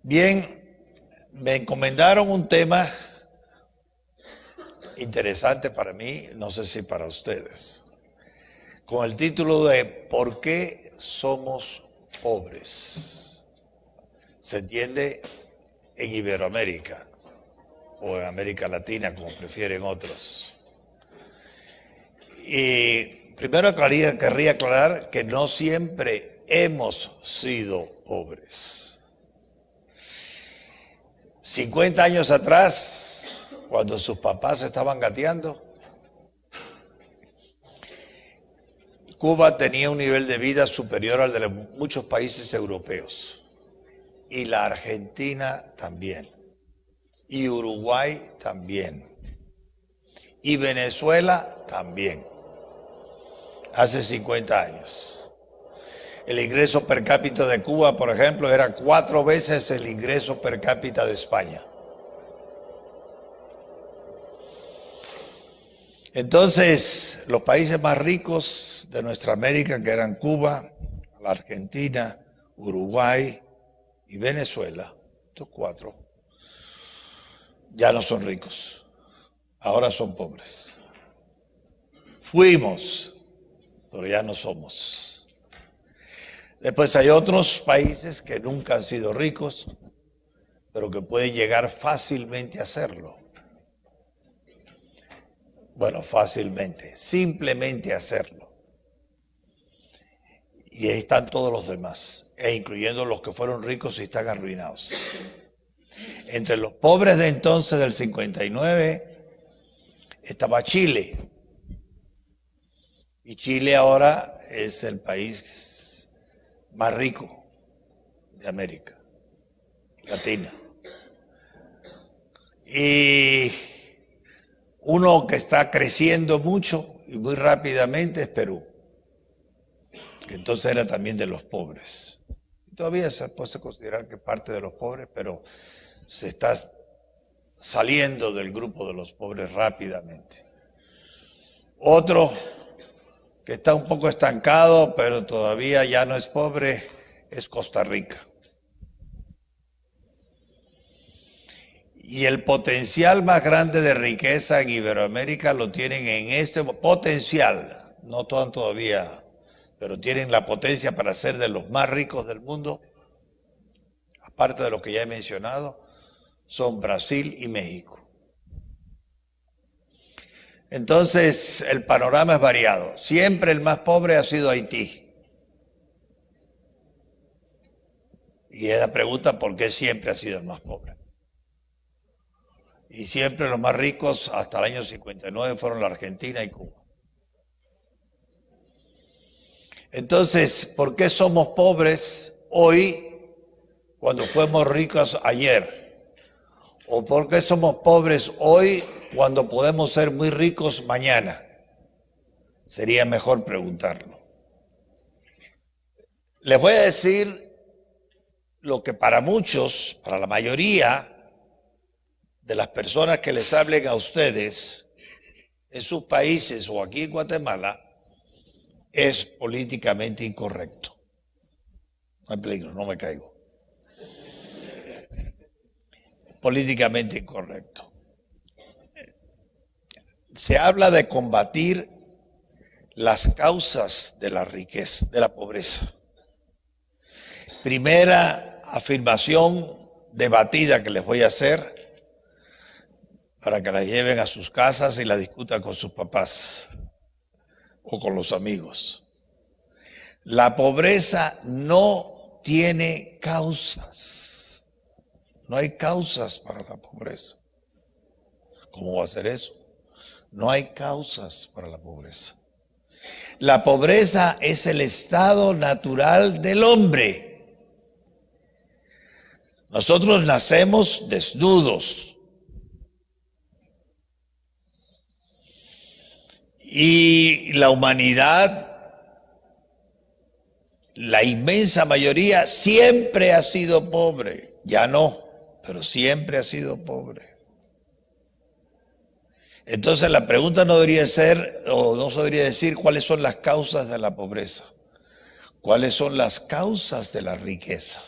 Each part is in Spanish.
Bien, me encomendaron un tema interesante para mí, no sé si para ustedes, con el título de ¿Por qué somos pobres? Se entiende en Iberoamérica o en América Latina, como prefieren otros. Y primero querría aclarar que no siempre hemos sido pobres. 50 años atrás, cuando sus papás estaban gateando, Cuba tenía un nivel de vida superior al de muchos países europeos. Y la Argentina también. Y Uruguay también. Y Venezuela también. Hace 50 años. El ingreso per cápita de Cuba, por ejemplo, era 4 veces el ingreso per cápita de España. Entonces, los países más ricos de nuestra América, que eran Cuba, la Argentina, Uruguay y Venezuela, estos 4, ya no son ricos, ahora son pobres. Fuimos, pero ya no somos. Después hay otros países que nunca han sido ricos, pero que pueden llegar fácilmente a serlo. Bueno, fácilmente, simplemente hacerlo. Y ahí están todos los demás, incluyendo los que fueron ricos y están arruinados. Entre los pobres de entonces, del 59, estaba Chile. Y Chile ahora es el país más rico de América Latina. Y uno que está creciendo mucho y muy rápidamente es Perú, que entonces era también de los pobres. Todavía se puede considerar que parte de los pobres, pero se está saliendo del grupo de los pobres rápidamente. Otro que está un poco estancado, pero todavía ya no es pobre, es Costa Rica. Y el potencial más grande de riqueza en Iberoamérica lo tienen en este potencial, no todavía, pero tienen la potencia para ser de los más ricos del mundo, aparte de lo que ya he mencionado, son Brasil y México. Entonces, el panorama es variado. Siempre el más pobre ha sido Haití. Y es la pregunta, ¿por qué siempre ha sido el más pobre? Y siempre los más ricos hasta el año 59 fueron la Argentina y Cuba. Entonces, ¿por qué somos pobres hoy cuando fuimos ricos ayer? ¿O por qué somos pobres hoy cuando podemos ser muy ricos mañana? Sería mejor preguntarlo. Les voy a decir lo que para muchos, para la mayoría de las personas que les hablen a ustedes en sus países o aquí en Guatemala, es políticamente incorrecto. No hay peligro, no me caigo. Políticamente incorrecto. Se habla de combatir las causas de la riqueza, de la pobreza. Primera afirmación debatida que les voy a hacer para que la lleven a sus casas y la discutan con sus papás o con los amigos. La pobreza no tiene causas. No hay causas para la pobreza. ¿Cómo va a ser eso? No hay causas para la pobreza. La pobreza es el estado natural del hombre. Nosotros nacemos desnudos. Y la humanidad, la inmensa mayoría, siempre ha sido pobre. Ya no, pero siempre ha sido pobre. Entonces la pregunta no debería ser, o no se debería decir, cuáles son las causas de la pobreza. ¿Cuáles son las causas de la riqueza?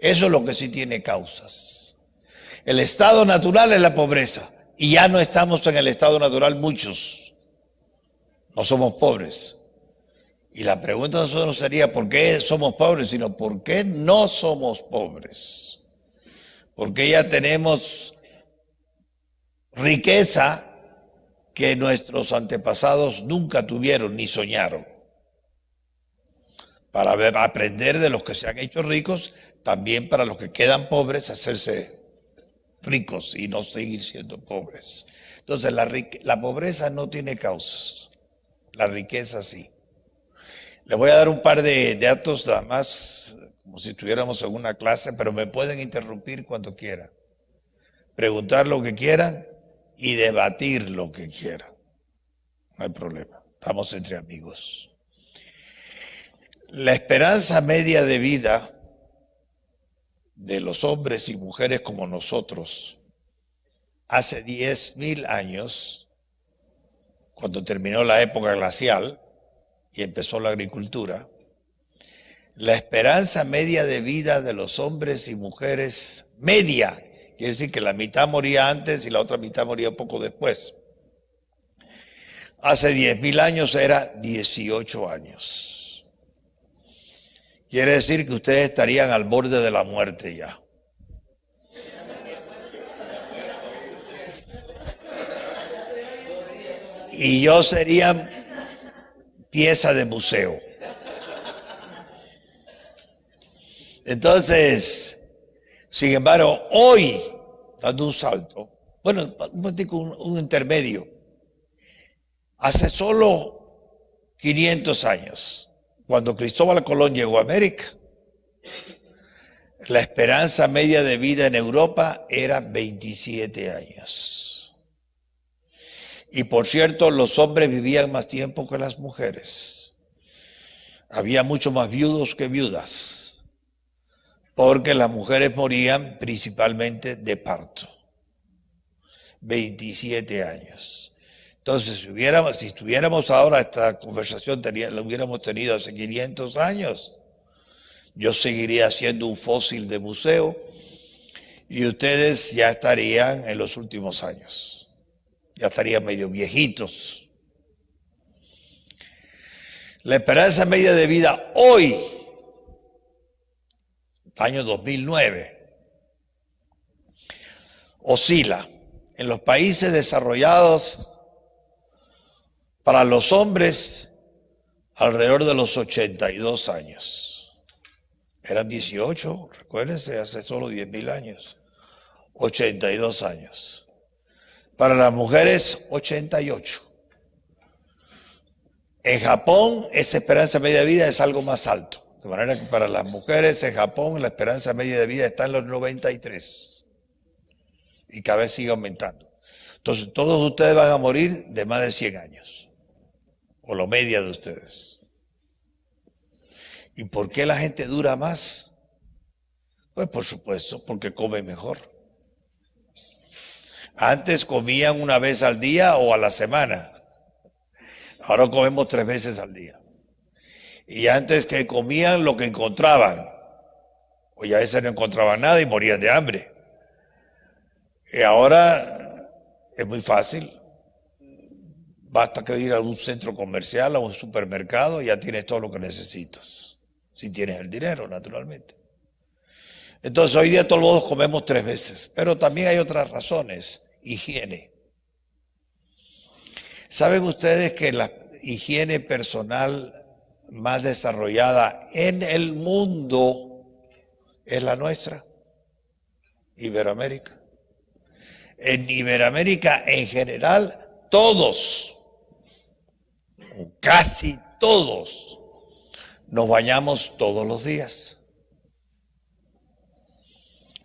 Eso es lo que sí tiene causas. El estado natural es la pobreza. Y ya no estamos en el estado natural muchos. No somos pobres. Y la pregunta de nosotros no sería ¿por qué somos pobres? Sino ¿por qué no somos pobres? Porque ya tenemos riqueza que nuestros antepasados nunca tuvieron ni soñaron. Para aprender de los que se han hecho ricos, también para los que quedan pobres, hacerse ricos y no seguir siendo pobres. Entonces la pobreza no tiene causas, la riqueza sí. Les voy a dar un par de datos nada más, como si estuviéramos en una clase, pero me pueden interrumpir cuando quieran, preguntar lo que quieran y debatir lo que quieran. No hay problema, estamos entre amigos. La esperanza media de vida de los hombres y mujeres como nosotros hace 10.000 años, cuando terminó la época glacial y empezó la agricultura, la esperanza media de vida de los hombres y mujeres, media, quiere decir que la mitad moría antes y la otra mitad moría poco después. Hace 10.000 años era 18 años. Quiere decir que ustedes estarían al borde de la muerte ya. Y yo sería pieza de museo. Entonces, sin embargo, hoy, dando un salto, bueno, un intermedio, hace solo 500 años, cuando Cristóbal Colón llegó a América, la esperanza media de vida en Europa era 27 años. Y por cierto, los hombres vivían más tiempo que las mujeres. Había mucho más viudos que viudas, porque las mujeres morían principalmente de parto. 27 años. Entonces, si estuviéramos ahora, esta conversación la hubiéramos tenido hace 500 años, yo seguiría siendo un fósil de museo y ustedes ya estarían en los últimos años, ya estarían medio viejitos. La esperanza media de vida hoy, año 2009, oscila en los países desarrollados. Para los hombres, alrededor de los 82 años. Eran 18, recuérdense, hace solo 10.000 años. 82 años. Para las mujeres, 88. En Japón, esa esperanza media de vida es algo más alto. De manera que para las mujeres en Japón, la esperanza media de vida está en los 93. Y cada vez sigue aumentando. Entonces, todos ustedes van a morir de más de 100 años. O la media de ustedes. ¿Y por qué la gente dura más? Pues por supuesto, porque come mejor. Antes comían una vez al día o a la semana. Ahora comemos 3 veces al día. Y antes que comían lo que encontraban. O a veces no encontraban nada y morían de hambre. Y ahora es muy fácil. Basta que ir a un centro comercial, a un supermercado, y ya tienes todo lo que necesitas. Si tienes el dinero, naturalmente. Entonces, hoy día todos comemos 3 veces. Pero también hay otras razones. Higiene. ¿Saben ustedes que la higiene personal más desarrollada en el mundo es la nuestra? Iberoamérica. En Iberoamérica, en general, todos, casi todos, nos bañamos todos los días.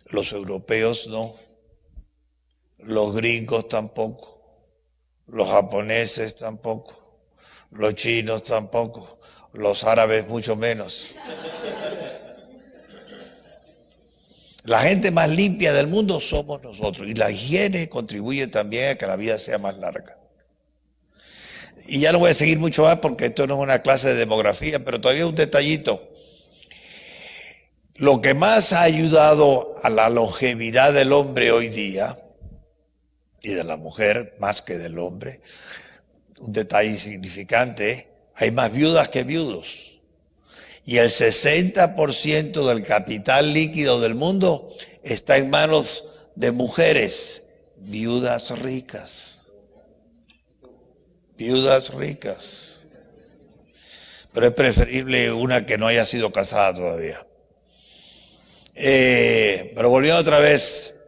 Los europeos no, los gringos tampoco, los japoneses tampoco, los chinos tampoco, los árabes mucho menos. La gente más limpia del mundo somos nosotros y la higiene contribuye también a que la vida sea más larga. Y ya no voy a seguir mucho más porque esto no es una clase de demografía, pero todavía un detallito. Lo que más ha ayudado a la longevidad del hombre hoy día, y de la mujer más que del hombre, un detalle insignificante, hay más viudas que viudos. Y el 60% del capital líquido del mundo está en manos de mujeres, viudas ricas. Viudas ricas. Pero es preferible una que no haya sido casada todavía. Pero volviendo otra vez,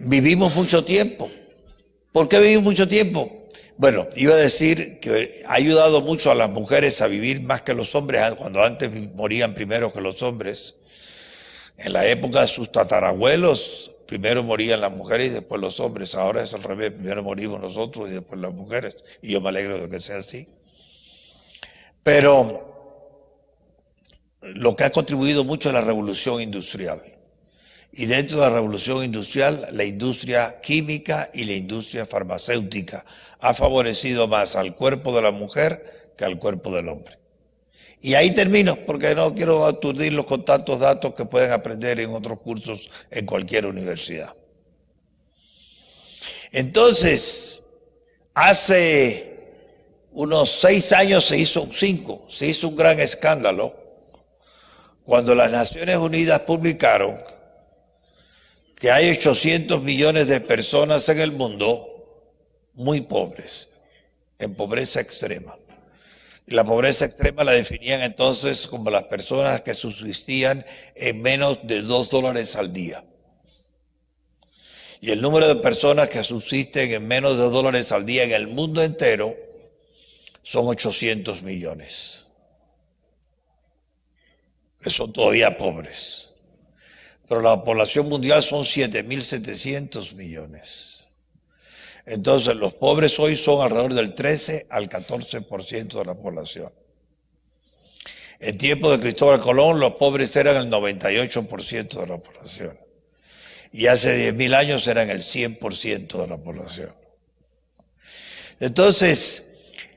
vivimos mucho tiempo. ¿Por qué vivimos mucho tiempo? Bueno, iba a decir que ha ayudado mucho a las mujeres a vivir más que los hombres, cuando antes morían primero que los hombres. En la época de sus tatarabuelos, primero morían las mujeres y después los hombres. Ahora es al revés, primero morimos nosotros y después las mujeres. Y yo me alegro de que sea así. Pero lo que ha contribuido mucho es la revolución industrial. Y dentro de la revolución industrial, la industria química y la industria farmacéutica ha favorecido más al cuerpo de la mujer que al cuerpo del hombre. Y ahí termino, porque no quiero aturdirlos con tantos datos que pueden aprender en otros cursos en cualquier universidad. Entonces, hace unos 6 años se hizo un gran escándalo cuando las Naciones Unidas publicaron que hay 800 millones de personas en el mundo muy pobres, en pobreza extrema. Y la pobreza extrema la definían entonces como las personas que subsistían en menos de $2 al día. Y el número de personas que subsisten en menos de $2 al día en el mundo entero son 800 millones, que son todavía pobres. Pero la población mundial son 7.700 millones. Entonces los pobres hoy son alrededor del 13 al 14% de la población. En tiempo de Cristóbal Colón los pobres eran el 98% de la población. Y hace 10.000 años eran el 100% de la población. Entonces,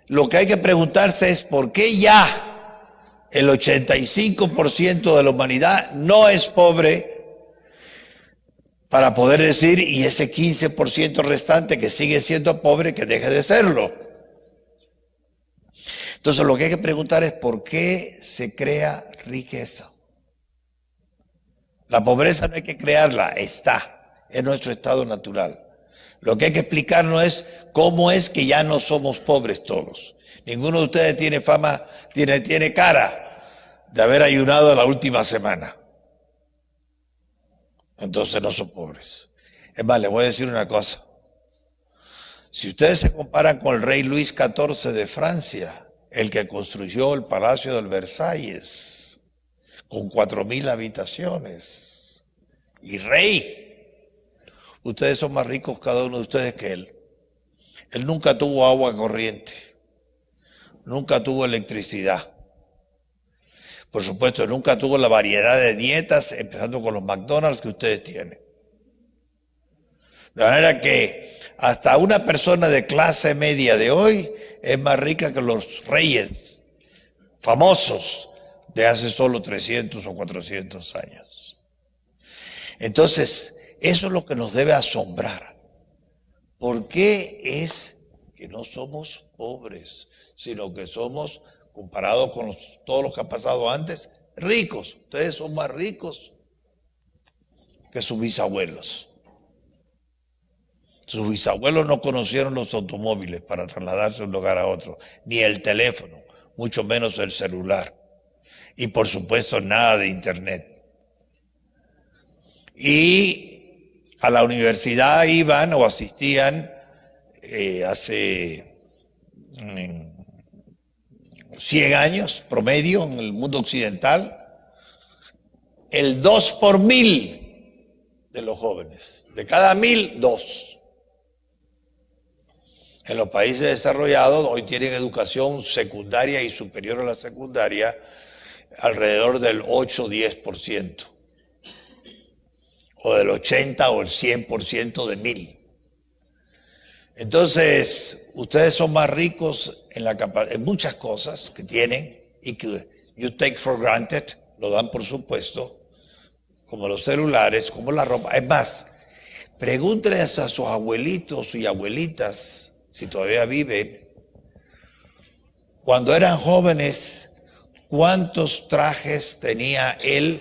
lo que hay que preguntarse es por qué ya el 85% de la humanidad no es pobre, para poder decir, y ese 15% restante que sigue siendo pobre, que deje de serlo. Entonces lo que hay que preguntar es por qué se crea riqueza. La pobreza no hay que crearla, está, es nuestro estado natural. Lo que hay que explicarnos es cómo es que ya no somos pobres todos. Ninguno de ustedes tiene tiene cara de haber ayunado la última semana. Entonces no son pobres. Es más, les voy a decir una cosa. Si ustedes se comparan con el rey Luis XIV de Francia, el que construyó el Palacio del Versalles, con 4.000 habitaciones, y rey, ustedes son más ricos cada uno de ustedes que él. Él nunca tuvo agua corriente, nunca tuvo electricidad. Por supuesto, nunca tuvo la variedad de dietas, empezando con los McDonald's que ustedes tienen. De manera que hasta una persona de clase media de hoy es más rica que los reyes famosos de hace solo 300 o 400 años. Entonces, eso es lo que nos debe asombrar. ¿Por qué es que no somos pobres, sino que somos, comparado con todos los que han pasado antes, ricos? Ustedes son más ricos que sus bisabuelos. Sus bisabuelos no conocieron los automóviles para trasladarse de un lugar a otro, ni el teléfono, mucho menos el celular. Y por supuesto nada de internet. Y a la universidad iban o asistían hace 100 años promedio en el mundo occidental, el 2 por 1000 de los jóvenes. De cada 1000, 2. En los países desarrollados hoy tienen educación secundaria y superior a la secundaria alrededor del 8-10%, o del 80 o el 100% de 1000. Entonces, ustedes son más ricos en muchas cosas que tienen y que you take for granted, lo dan por supuesto, como los celulares, como la ropa. Es más, pregúntenles a sus abuelitos y abuelitas, si todavía viven, cuando eran jóvenes, cuántos trajes tenía él,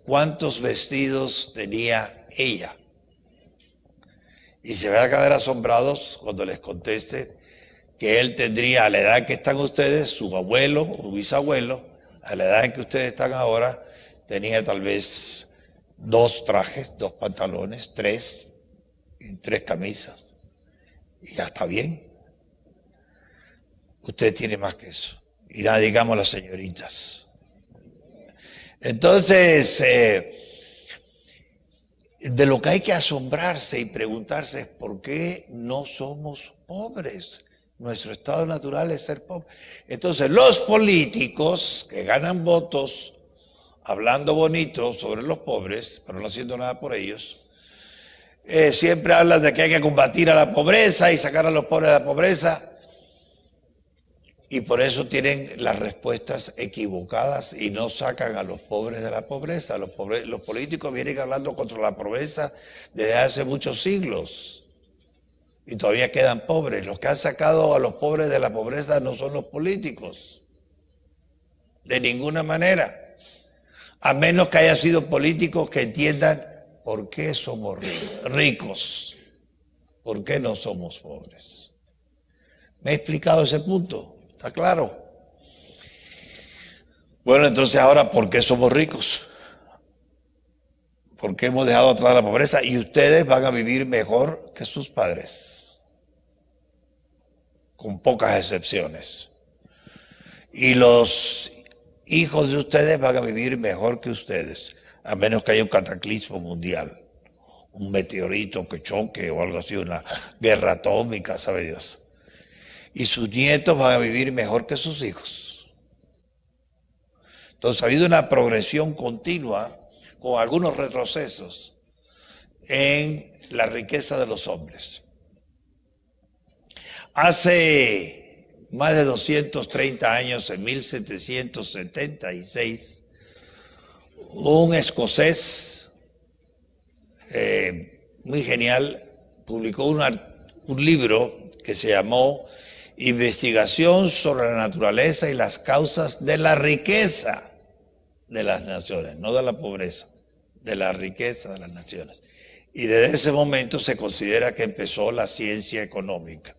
cuántos vestidos tenía ella. Y se van a quedar asombrados cuando les conteste que él tendría, a la edad que están ustedes, su abuelo o bisabuelo, a la edad en que ustedes están ahora, tenía tal vez 2 trajes, 2 pantalones, 3 camisas. Y ya está bien. Usted tiene más que eso. Y nada, digamos las señoritas. Entonces, de lo que hay que asombrarse y preguntarse es por qué no somos pobres. Nuestro estado natural es ser pobre. Entonces, los políticos que ganan votos hablando bonito sobre los pobres, pero no haciendo nada por ellos, siempre hablan de que hay que combatir a la pobreza y sacar a los pobres de la pobreza. Y por eso tienen las respuestas equivocadas y no sacan a los pobres de la pobreza. Los políticos vienen hablando contra la pobreza desde hace muchos siglos y todavía quedan pobres. Los que han sacado a los pobres de la pobreza no son los políticos, de ninguna manera, a menos que hayan sido políticos que entiendan por qué somos ricos, por qué no somos pobres. ¿Me he explicado ese punto? ¿Está claro? Bueno, entonces ahora, ¿por qué somos ricos? ¿Por qué hemos dejado atrás la pobreza? Y ustedes van a vivir mejor que sus padres, con pocas excepciones. Y los hijos de ustedes van a vivir mejor que ustedes, a menos que haya un cataclismo mundial, un meteorito que choque o algo así, una guerra atómica, sabe Dios. Y sus nietos van a vivir mejor que sus hijos. Entonces ha habido una progresión continua con algunos retrocesos en la riqueza de los hombres. Hace más de 230 años, en 1776, un escocés muy genial publicó un libro que se llamó Investigación sobre la naturaleza y las causas de la riqueza de las naciones, no de la pobreza, de la riqueza de las naciones. Y desde ese momento se considera que empezó la ciencia económica,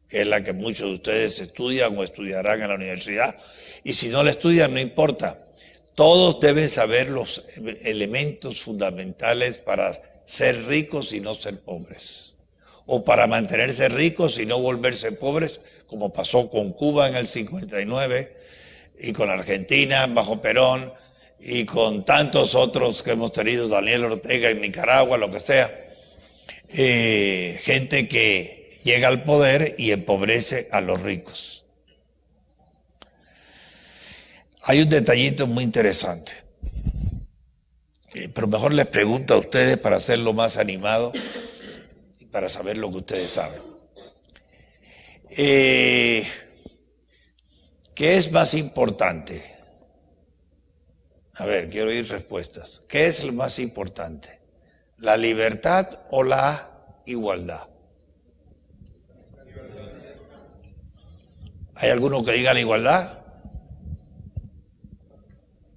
que es la que muchos de ustedes estudian o estudiarán en la universidad. Y si no la estudian, no importa. Todos deben saber los elementos fundamentales para ser ricos y no ser pobres, o para mantenerse ricos y no volverse pobres, como pasó con Cuba en el 59 y con Argentina bajo Perón y con tantos otros que hemos tenido, Daniel Ortega en Nicaragua, lo que sea. Gente que llega al poder y empobrece a los ricos. Hay un detallito muy interesante, pero mejor les pregunto a ustedes para hacerlo más animado, para saber lo que ustedes saben. ¿Qué es más importante? A ver, quiero oír respuestas. ¿Qué es lo más importante? ¿La libertad o la igualdad? ¿Hay alguno que diga la igualdad?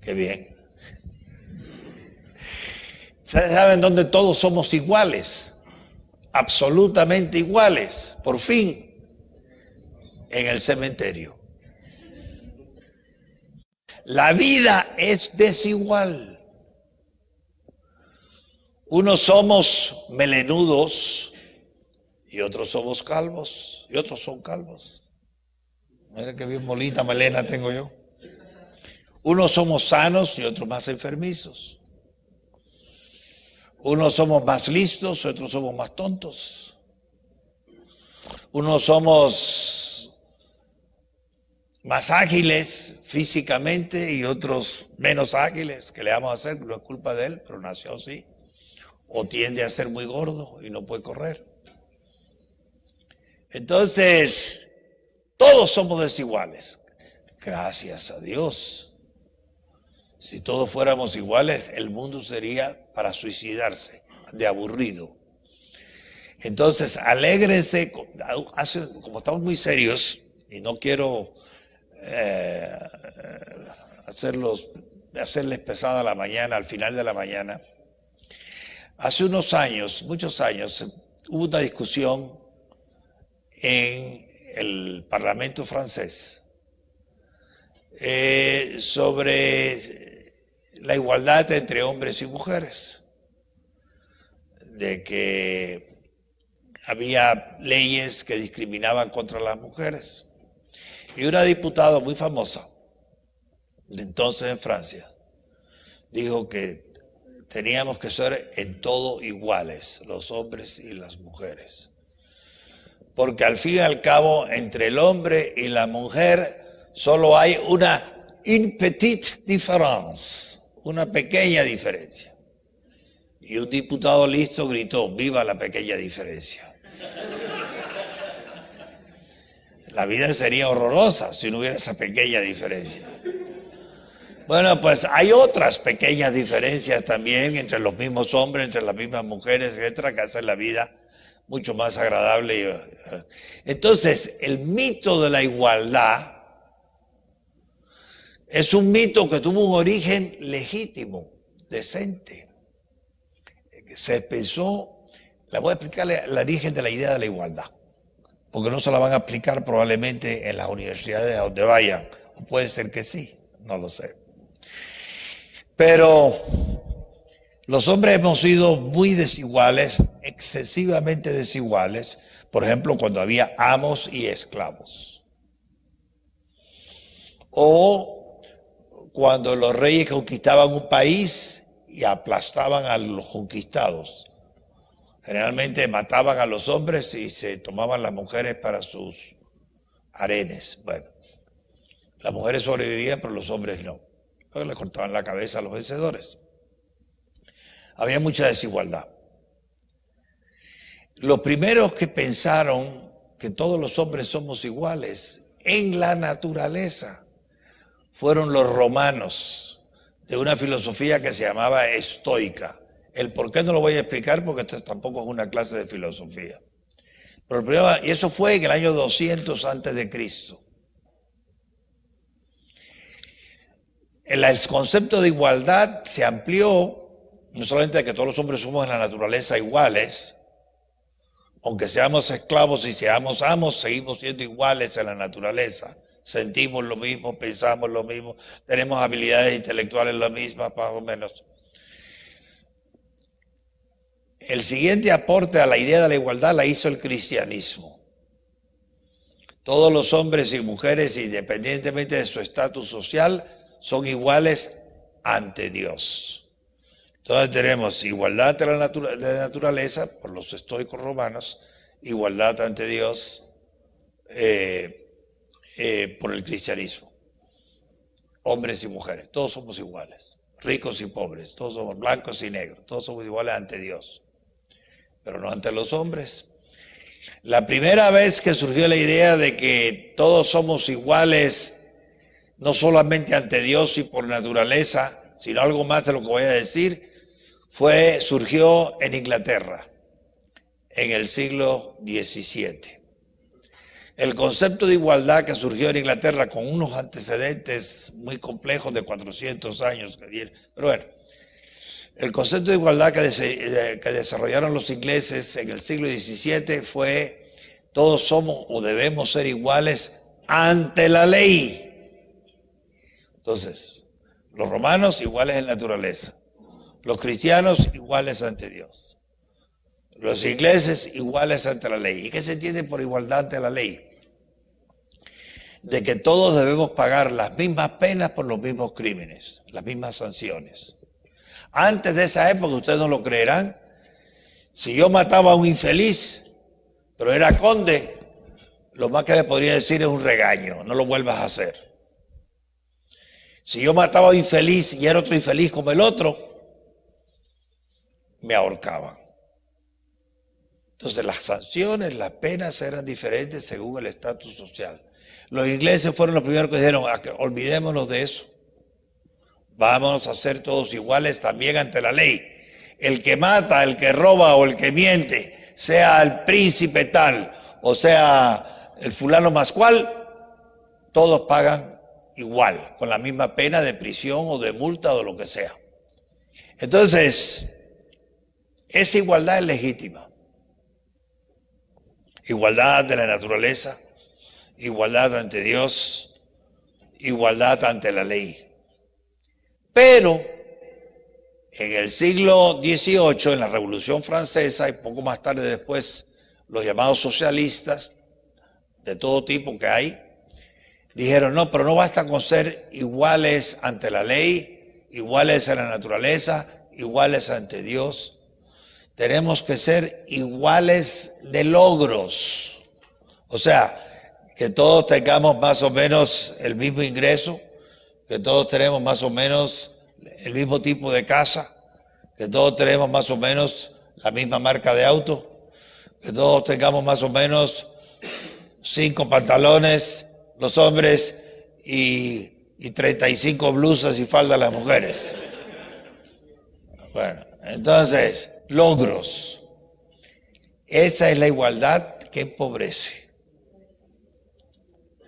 Qué bien. ¿Saben dónde todos somos iguales? Absolutamente iguales, por fin, en el cementerio. La vida es desigual. Unos somos melenudos y otros somos calvos y otros son calvos. Mira qué bien bonita melena tengo yo. Unos somos sanos y otros más enfermizos. Unos somos más listos, otros somos más tontos. Unos somos más ágiles físicamente y otros menos ágiles. ¿Qué le vamos a hacer? No es culpa de él, pero nació así. O tiende a ser muy gordo y no puede correr. Entonces, todos somos desiguales. Gracias a Dios. Si todos fuéramos iguales, el mundo sería para suicidarse, de aburrido. Entonces, alégrense, como estamos muy serios, y no quiero hacerles pesada la mañana, al final de la mañana. Hace unos años, muchos años, hubo una discusión en el Parlamento francés sobre la igualdad entre hombres y mujeres, de que había leyes que discriminaban contra las mujeres. Y una diputada muy famosa, de entonces en Francia, dijo que teníamos que ser en todo iguales, los hombres y las mujeres. Porque al fin y al cabo, entre el hombre y la mujer, solo hay una petite différence, una pequeña diferencia. Y un diputado listo gritó, ¡viva la pequeña diferencia! La vida sería horrorosa si no hubiera esa pequeña diferencia. Bueno, pues hay otras pequeñas diferencias también entre los mismos hombres, entre las mismas mujeres, etcétera, que hacen la vida mucho más agradable. Entonces, el mito de la igualdad es un mito que tuvo un origen legítimo, decente. Se pensó, le voy a explicar el origen de la idea de la igualdad, porque no se la van a aplicar probablemente en las universidades a donde vayan, o puede ser que sí, no lo sé. Pero los hombres hemos sido muy desiguales, excesivamente desiguales, por ejemplo, cuando había amos y esclavos. O cuando los reyes conquistaban un país y aplastaban a los conquistados. Generalmente mataban a los hombres y se tomaban las mujeres para sus harenes. Bueno, las mujeres sobrevivían, pero los hombres no. Luego le cortaban la cabeza a los vencedores. Había mucha desigualdad. Los primeros que pensaron que todos los hombres somos iguales en la naturaleza fueron los romanos, de una filosofía que se llamaba estoica. El por qué no lo voy a explicar porque esto tampoco es una clase de filosofía. Pero primero, y eso fue en el año 200 antes de Cristo. El concepto de igualdad se amplió, no solamente de que todos los hombres somos en la naturaleza iguales, aunque seamos esclavos y seamos amos, seguimos siendo iguales en la naturaleza. Sentimos lo mismo, pensamos lo mismo, tenemos habilidades intelectuales las mismas, más o menos. El siguiente aporte a la idea de la igualdad la hizo el cristianismo. Todos los hombres y mujeres, independientemente de su estatus social, son iguales ante Dios. Entonces tenemos igualdad de la naturaleza, por los estoicos romanos, igualdad ante Dios por el cristianismo. Hombres y mujeres, todos somos iguales. Ricos y pobres, todos somos blancos y negros, todos somos iguales ante Dios, pero no ante los hombres. La primera vez que surgió la idea de que todos somos iguales, no solamente ante Dios y por naturaleza, sino algo más de lo que voy a decir, surgió en Inglaterra, en el siglo XVII. El concepto de igualdad que surgió en Inglaterra con unos antecedentes muy complejos de 400 años, pero bueno, el concepto de igualdad que desarrollaron los ingleses en el siglo XVII fue: todos somos o debemos ser iguales ante la ley. Entonces, los romanos iguales en naturaleza, los cristianos iguales ante Dios, los ingleses iguales ante la ley. ¿Y qué se entiende por igualdad ante la ley? De que todos debemos pagar las mismas penas por los mismos crímenes, las mismas sanciones. Antes de esa época, ustedes no lo creerán, si yo mataba a un infeliz, pero era conde, lo más que me podría decir es un regaño, no lo vuelvas a hacer. Si yo mataba a un infeliz y era otro infeliz como el otro, me ahorcaban. Entonces las sanciones, las penas eran diferentes según el estatus social. Los ingleses fueron los primeros que dijeron, olvidémonos de eso. Vamos a ser todos iguales también ante la ley. El que mata, el que roba o el que miente, sea el príncipe tal o sea el fulano más cual, todos pagan igual, con la misma pena de prisión o de multa o lo que sea. Entonces, esa igualdad es legítima. Igualdad de la naturaleza, igualdad ante Dios, igualdad ante la ley. Pero en el siglo XVIII, en la Revolución Francesa y poco más tarde después, los llamados socialistas, de todo tipo que hay, dijeron, no, pero no basta con ser iguales ante la ley, iguales a la naturaleza, iguales ante Dios. Tenemos que ser iguales de logros. O sea, que todos tengamos más o menos el mismo ingreso, que todos tenemos más o menos el mismo tipo de casa, que todos tenemos más o menos la misma marca de auto, que todos tengamos más o menos 5 pantalones los hombres y 35 blusas y faldas las mujeres. Bueno, entonces, logros. Esa es la igualdad que empobrece.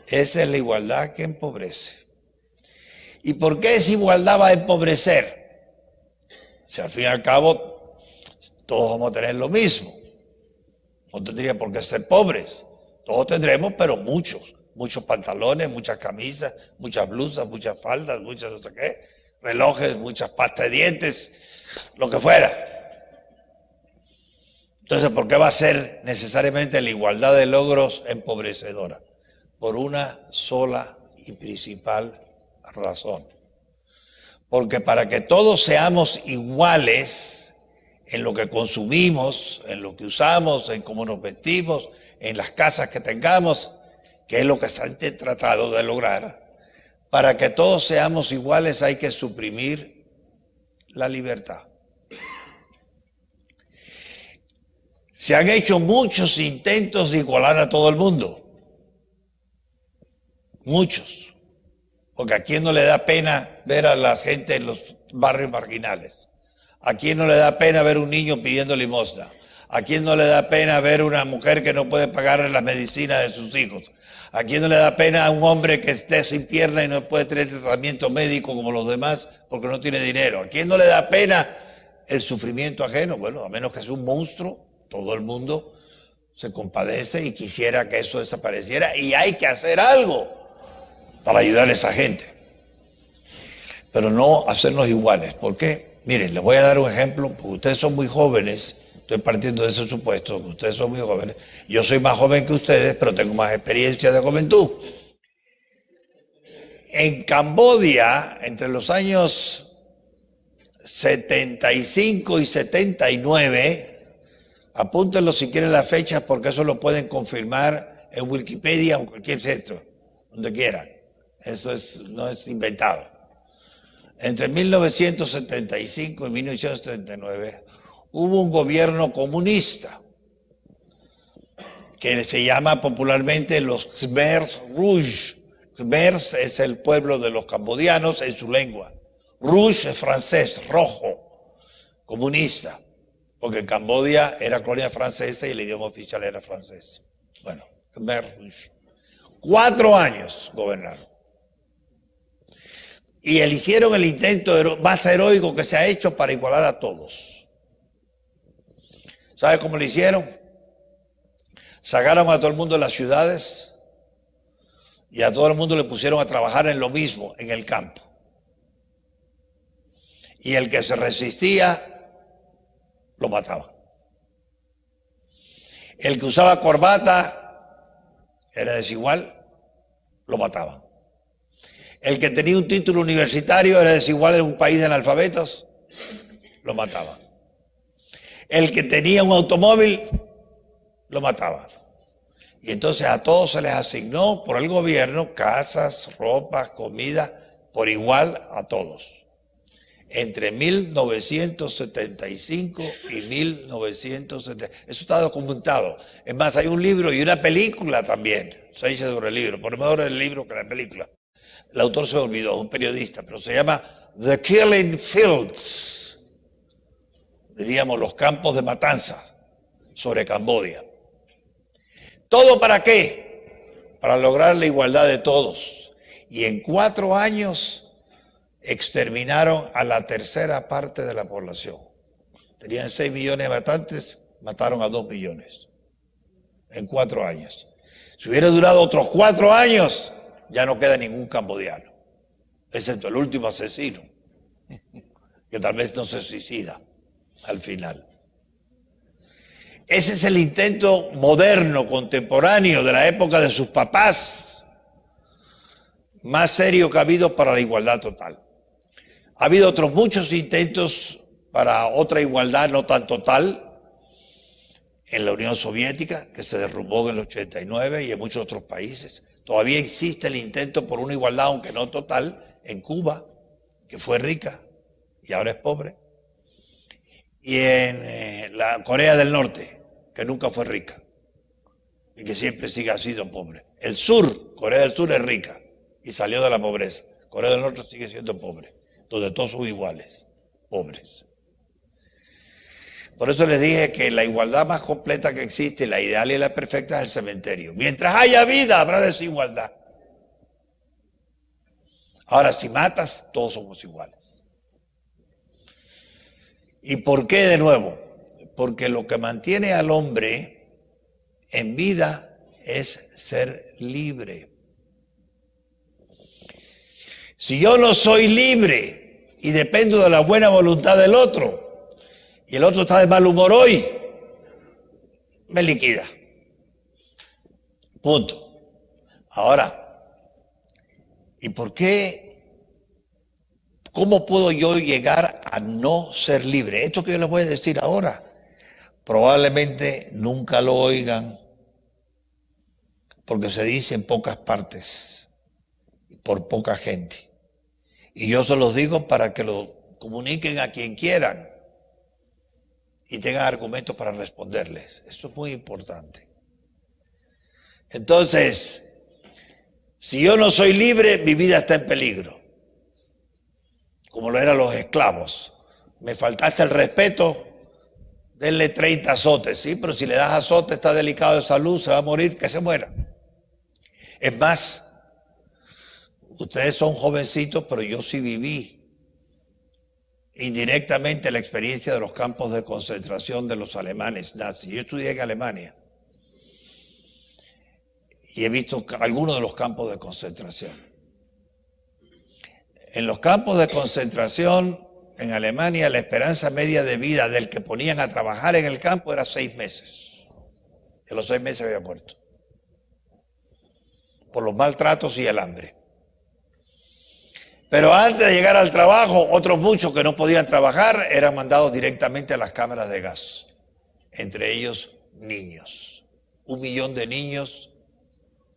Esa es la igualdad que empobrece. ¿Y por qué esa igualdad va a empobrecer? Si al fin y al cabo todos vamos a tener lo mismo. No tendría por qué ser pobres. Todos tendremos, pero muchos pantalones, muchas camisas, muchas blusas, muchas faldas, muchas no sé qué, relojes, muchas pastas de dientes, lo que fuera. Entonces, ¿por qué va a ser necesariamente la igualdad de logros empobrecedora? Por una sola y principal razón. Porque para que todos seamos iguales en lo que consumimos, en lo que usamos, en cómo nos vestimos, en las casas que tengamos, que es lo que se ha tratado de lograr, para que todos seamos iguales hay que suprimir la libertad. Se han hecho muchos intentos de igualar a todo el mundo. Muchos. Porque a quién no le da pena ver a la gente en los barrios marginales. A quién no le da pena ver un niño pidiendo limosna. A quién no le da pena ver una mujer que no puede pagar las medicinas de sus hijos. A quién no le da pena a un hombre que esté sin pierna y no puede tener tratamiento médico como los demás porque no tiene dinero. A quién no le da pena el sufrimiento ajeno. Bueno, a menos que sea un monstruo, todo el mundo se compadece y quisiera que eso desapareciera. Y hay que hacer algo para ayudar a esa gente. Pero no hacernos iguales. ¿Por qué? Miren, les voy a dar un ejemplo, porque ustedes son muy jóvenes. Estoy partiendo de ese supuesto, que ustedes son muy jóvenes. Yo soy más joven que ustedes, pero tengo más experiencia de juventud. En Camboya, entre los años 75 y 79, apúntenlo si quieren las fechas, porque eso lo pueden confirmar en Wikipedia o en cualquier sitio, donde quieran. Eso no es inventado. Entre 1975 y 1979 hubo un gobierno comunista que se llama popularmente los Khmers Rouge. Khmers es el pueblo de los cambodianos en su lengua. Rouge es francés, rojo, comunista, porque Camboya era colonia francesa y el idioma oficial era francés. Bueno, Khmer Rouge. 4 años gobernaron. Y hicieron el intento más heroico que se ha hecho para igualar a todos. ¿Sabe cómo lo hicieron? Sacaron a todo el mundo de las ciudades y a todo el mundo le pusieron a trabajar en lo mismo, en el campo. Y el que se resistía, lo mataban. El que usaba corbata, era desigual, lo mataban. El que tenía un título universitario, era desigual en un país de analfabetos, lo mataban. El que tenía un automóvil, lo mataban. Y entonces a todos se les asignó por el gobierno casas, ropas, comida, por igual a todos. entre 1975 y 1970. Eso está documentado. Es más, hay un libro y una película también. Se dice sobre el libro, por lo mejor el libro que la película. El autor se me olvidó, es un periodista, pero se llama The Killing Fields. Diríamos los campos de matanza sobre Camboya. ¿Todo para qué? Para lograr la igualdad de todos. Y en 4 años exterminaron a la tercera parte de la población. Tenían 6 millones de habitantes, mataron a 2 millones. En 4 años. Si hubiera durado otros 4 años, ya no queda ningún cambodiano. Excepto el último asesino, que tal vez no se suicida al final. Ese es el intento moderno, contemporáneo, de la época de sus papás, más serio que ha habido para la igualdad total. Ha habido otros muchos intentos para otra igualdad no tan total en la Unión Soviética, que se derrumbó en el 89, y en muchos otros países. Todavía existe el intento por una igualdad, aunque no total, en Cuba, que fue rica y ahora es pobre, y en la Corea del Norte, que nunca fue rica y que siempre sigue ha sido pobre. El sur, Corea del Sur es rica y salió de la pobreza. Corea del Norte sigue siendo pobre, donde todos son iguales, pobres. Por eso les dije que la igualdad más completa que existe, la ideal y la perfecta, es el cementerio. Mientras haya vida, habrá desigualdad. Ahora, si matas, todos somos iguales. ¿Y por qué de nuevo? Porque lo que mantiene al hombre en vida es ser libre. Si yo no soy libre y dependo de la buena voluntad del otro, y el otro está de mal humor hoy, me liquida. Punto. Ahora, ¿y por qué? ¿Cómo puedo yo llegar a no ser libre? Esto que yo les voy a decir ahora, probablemente nunca lo oigan, porque se dice en pocas partes, por poca gente. Y yo se los digo para que lo comuniquen a quien quieran y tengan argumentos para responderles. Eso es muy importante. Entonces, si yo no soy libre, mi vida está en peligro, como lo eran los esclavos. Me faltaste el respeto, denle 30 azotes, ¿sí? Pero si le das azote, está delicado de salud, se va a morir, que se muera. Es más, ustedes son jovencitos, pero yo sí viví indirectamente la experiencia de los campos de concentración de los alemanes nazis. Yo estudié en Alemania y he visto algunos de los campos de concentración. En los campos de concentración en Alemania, la esperanza media de vida del que ponían a trabajar en el campo era 6 meses. Y a los 6 meses había muerto por los maltratos y el hambre. Pero antes de llegar al trabajo, otros muchos que no podían trabajar eran mandados directamente a las cámaras de gas, entre ellos niños. 1 millón de niños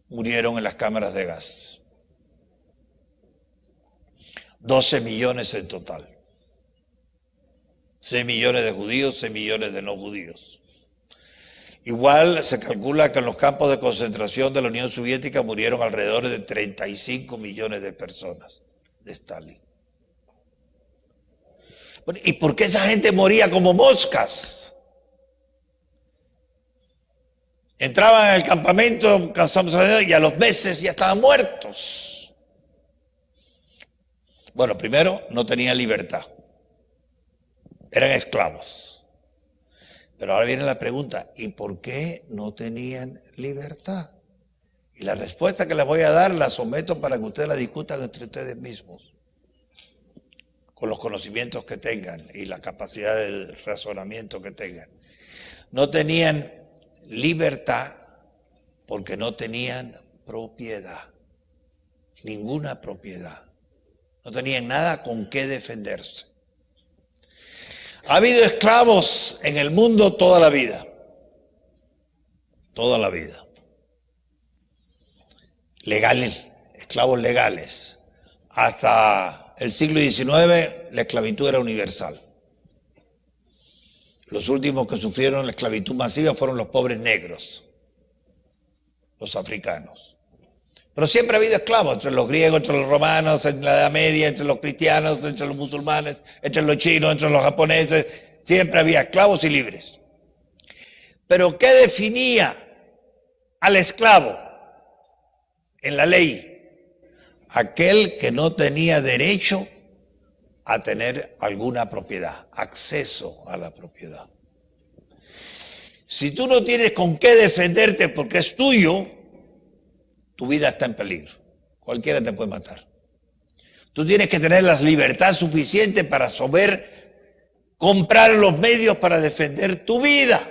murieron en las cámaras de gas. 12 millones en total. 6 millones de judíos, 6 millones de no judíos. Igual se calcula que en los campos de concentración de la Unión Soviética murieron alrededor de 35 millones de personas de Stalin. Bueno, ¿y por qué esa gente moría como moscas? Entraban al campamento y a los meses ya estaban muertos. Bueno, primero, no tenían libertad. Eran esclavos. Pero ahora viene la pregunta, ¿y por qué no tenían libertad? Y la respuesta que les voy a dar la someto para que ustedes la discutan entre ustedes mismos, con los conocimientos que tengan y la capacidad de razonamiento que tengan. No tenían libertad porque no tenían propiedad, ninguna propiedad. No tenían nada con qué defenderse. Ha habido esclavos en el mundo toda la vida. Toda la vida. Legales, esclavos legales. Hasta el siglo XIX, la esclavitud era universal. Los últimos que sufrieron la esclavitud masiva fueron los pobres negros, los africanos. Pero siempre ha habido esclavos entre los griegos, entre los romanos, en la Edad Media, entre los cristianos, entre los musulmanes, entre los chinos, entre los japoneses. Siempre había esclavos y libres. Pero ¿qué definía al esclavo en la ley? Aquel que no tenía derecho a tener alguna propiedad, acceso a la propiedad. Si tú no tienes con qué defenderte porque es tuyo, tu vida está en peligro. Cualquiera te puede matar. Tú tienes que tener la libertad suficiente para saber comprar los medios para defender tu vida.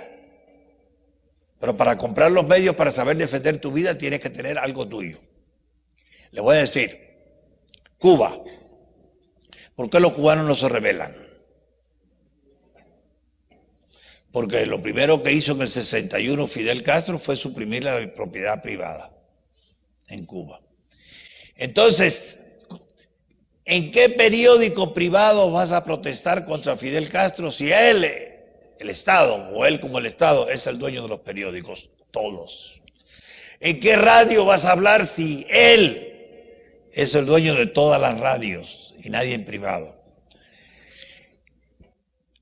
Pero para comprar los medios para saber defender tu vida tienes que tener algo tuyo. Le voy a decir, Cuba, ¿por qué los cubanos no se rebelan? Porque lo primero que hizo en el 61 Fidel Castro fue suprimir la propiedad privada en Cuba. Entonces, ¿en qué periódico privado vas a protestar contra Fidel Castro si él, el Estado, o él como el Estado, es el dueño de los periódicos? Todos. ¿En qué radio vas a hablar si él es el dueño de todas las radios y nadie en privado?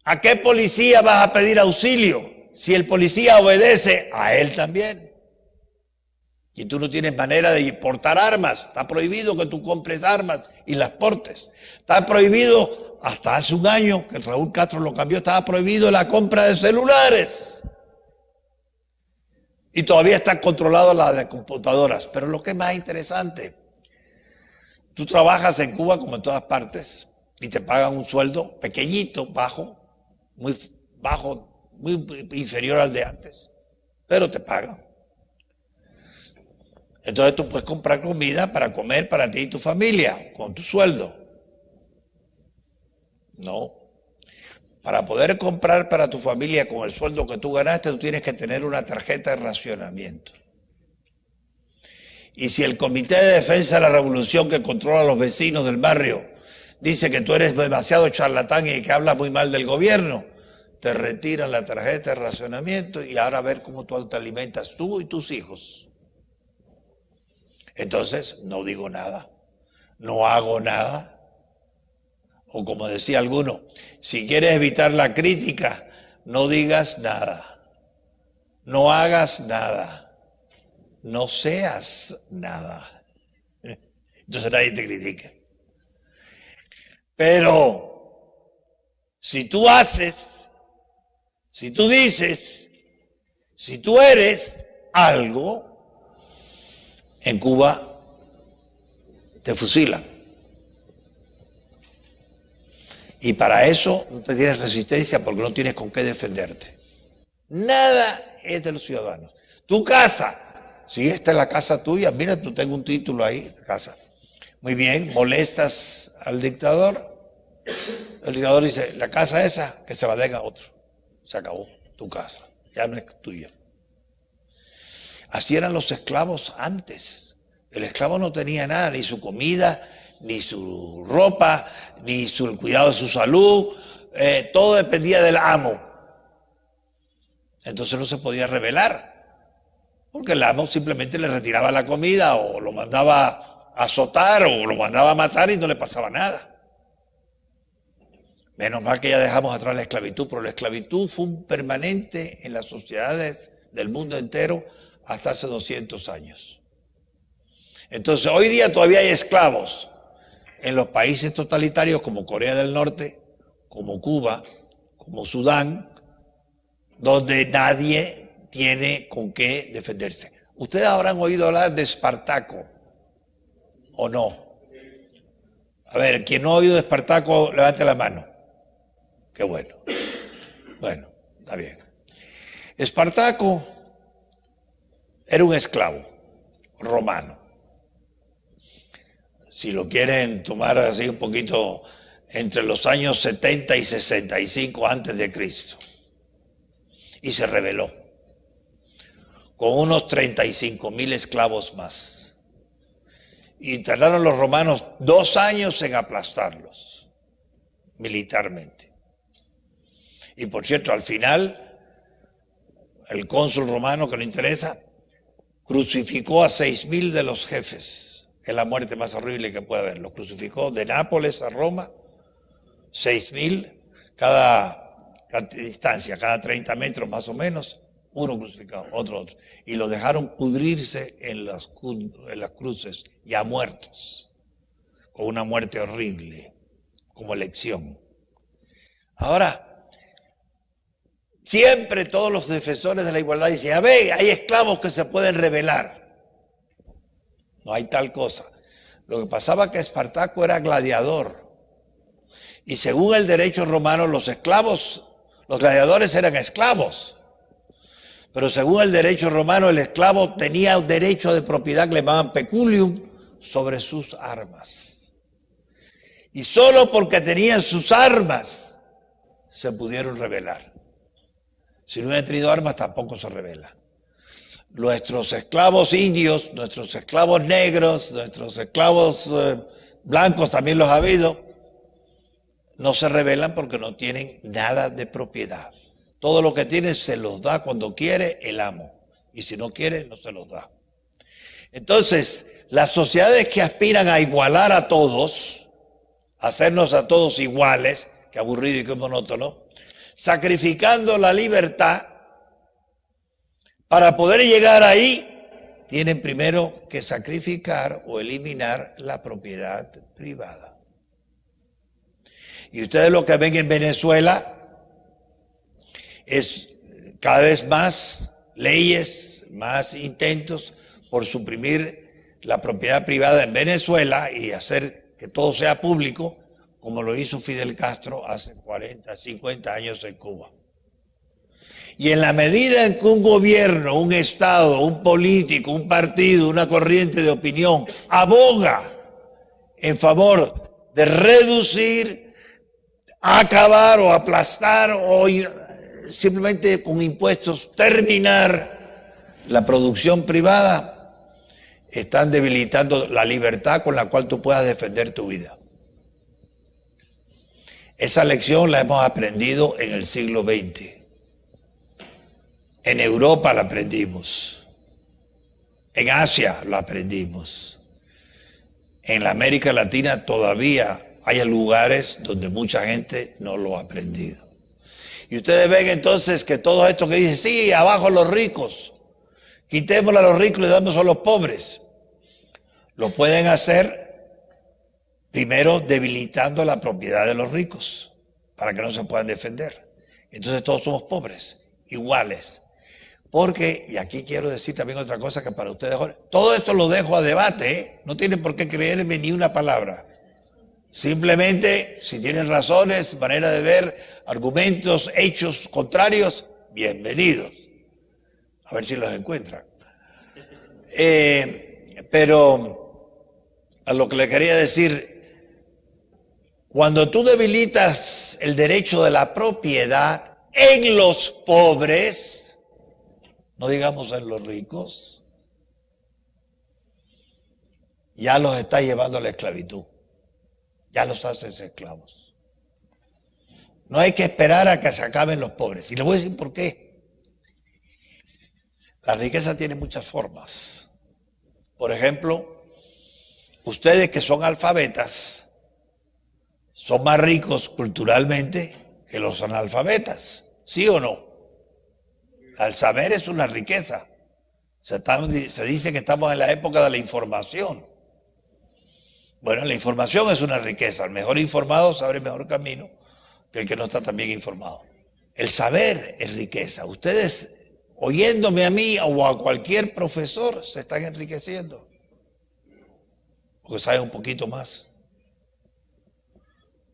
¿A qué policía vas a pedir auxilio si el policía obedece a él también? Y tú no tienes manera de portar armas. Está prohibido que tú compres armas y las portes. Está prohibido, hasta hace un año, que Raúl Castro lo cambió, estaba prohibido la compra de celulares. Y todavía está controlado la de computadoras. Pero lo que es más interesante, tú trabajas en Cuba como en todas partes y te pagan un sueldo pequeñito, bajo, muy inferior al de antes, pero te pagan. Entonces tú puedes comprar comida para comer para ti y tu familia con tu sueldo. No. Para poder comprar para tu familia con el sueldo que tú ganaste, tú tienes que tener una tarjeta de racionamiento. Y si el Comité de Defensa de la Revolución, que controla a los vecinos del barrio, dice que tú eres demasiado charlatán y que hablas muy mal del gobierno, te retiran la tarjeta de racionamiento y ahora a ver cómo tú te alimentas tú y tus hijos. Entonces, no digo nada, no hago nada. O como decía alguno, si quieres evitar la crítica, no digas nada, no hagas nada, no seas nada. Entonces nadie te critica. Pero, si tú haces, si tú dices, si tú eres algo, en Cuba te fusilan. Y para eso no te tienes resistencia porque no tienes con qué defenderte. Nada es de los ciudadanos. Tu casa, si esta es la casa tuya, mira, tú tengo un título ahí, casa. Muy bien, molestas al dictador. El dictador dice, la casa esa, que se la den a otro. Se acabó tu casa, ya no es tuya. Así eran los esclavos antes. El esclavo no tenía nada, ni su comida, ni su ropa, ni el cuidado de su salud. Todo dependía del amo. Entonces no se podía rebelar, porque el amo simplemente le retiraba la comida o lo mandaba a azotar o lo mandaba a matar y no le pasaba nada. Menos mal que ya dejamos atrás la esclavitud, pero la esclavitud fue un permanente en las sociedades del mundo entero hasta hace 200 años. Entonces, hoy día todavía hay esclavos en los países totalitarios como Corea del Norte, como Cuba, como Sudán, donde nadie tiene con qué defenderse. Ustedes habrán oído hablar de Espartaco, ¿o no? A ver, quien no ha oído de Espartaco, levante la mano. Qué bueno. Bueno, está bien. Espartaco era un esclavo romano. Si lo quieren tomar así un poquito, entre los años 70 y 65 antes de Cristo. Y se rebeló con unos 35,000 esclavos más. Y tardaron los romanos 2 años en aplastarlos, militarmente. Y por cierto, al final, el cónsul romano, que no interesa, crucificó a 6.000 de los jefes. Es la muerte más horrible que puede haber. Los crucificó de Nápoles a Roma, 6.000 cada distancia, cada 30 metros más o menos, uno crucificado, otro. Y lo dejaron pudrirse en las cruces, ya muertos, con una muerte horrible, como lección. Ahora, siempre todos los defensores de la igualdad dicen, a ver, hay esclavos que se pueden rebelar. No hay tal cosa. Lo que pasaba es que Espartaco era gladiador. Y según el derecho romano, los gladiadores eran esclavos. Pero según el derecho romano, el esclavo tenía un derecho de propiedad que le llamaban peculium sobre sus armas. Y solo porque tenían sus armas se pudieron rebelar. Si no hubieran tenido armas, tampoco se rebelan. Nuestros esclavos indios, nuestros esclavos negros, nuestros esclavos blancos, también los ha habido, no se rebelan porque no tienen nada de propiedad. Todo lo que tienen se los da cuando quiere el amo. Y si no quiere, no se los da. Entonces, las sociedades que aspiran a igualar a todos, hacernos a todos iguales, qué aburrido y qué monótono, sacrificando la libertad, para poder llegar ahí, tienen primero que sacrificar o eliminar la propiedad privada. Y ustedes lo que ven en Venezuela es cada vez más leyes, más intentos por suprimir la propiedad privada en Venezuela y hacer que todo sea público, como lo hizo Fidel Castro hace 40, 50 años en Cuba. Y en la medida en que un gobierno, un Estado, un político, un partido, una corriente de opinión aboga en favor de reducir, acabar o aplastar o simplemente con impuestos terminar la producción privada, están debilitando la libertad con la cual tú puedas defender tu vida. Esa lección la hemos aprendido en el siglo XX. En Europa la aprendimos. En Asia la aprendimos. En la América Latina todavía hay lugares donde mucha gente no lo ha aprendido. Y ustedes ven entonces que todo esto que dice, sí, abajo los ricos, quitémosle a los ricos y le damos a los pobres, lo pueden hacer primero debilitando la propiedad de los ricos para que no se puedan defender. Entonces todos somos pobres, iguales. Porque, y aquí quiero decir también otra cosa que para ustedes, todo esto lo dejo a debate, ¿eh? No tienen por qué creerme ni una palabra. Simplemente, si tienen razones, manera de ver, argumentos, hechos contrarios, bienvenidos. A ver si los encuentran. Pero a lo que le quería decir, cuando tú debilitas el derecho de la propiedad en los pobres, no digamos en los ricos, ya los está llevando a la esclavitud. Ya los haces esclavos. No hay que esperar a que se acaben los pobres. Y les voy a decir por qué. La riqueza tiene muchas formas. Por ejemplo, ustedes que son alfabetas, son más ricos culturalmente que los analfabetas. ¿Sí o no? El saber es una riqueza. Se dice que estamos en la época de la información. Bueno, la información es una riqueza. El mejor informado sabe el mejor camino que el que no está tan bien informado. El saber es riqueza. Ustedes, oyéndome a mí o a cualquier profesor, se están enriqueciendo. Porque saben un poquito más.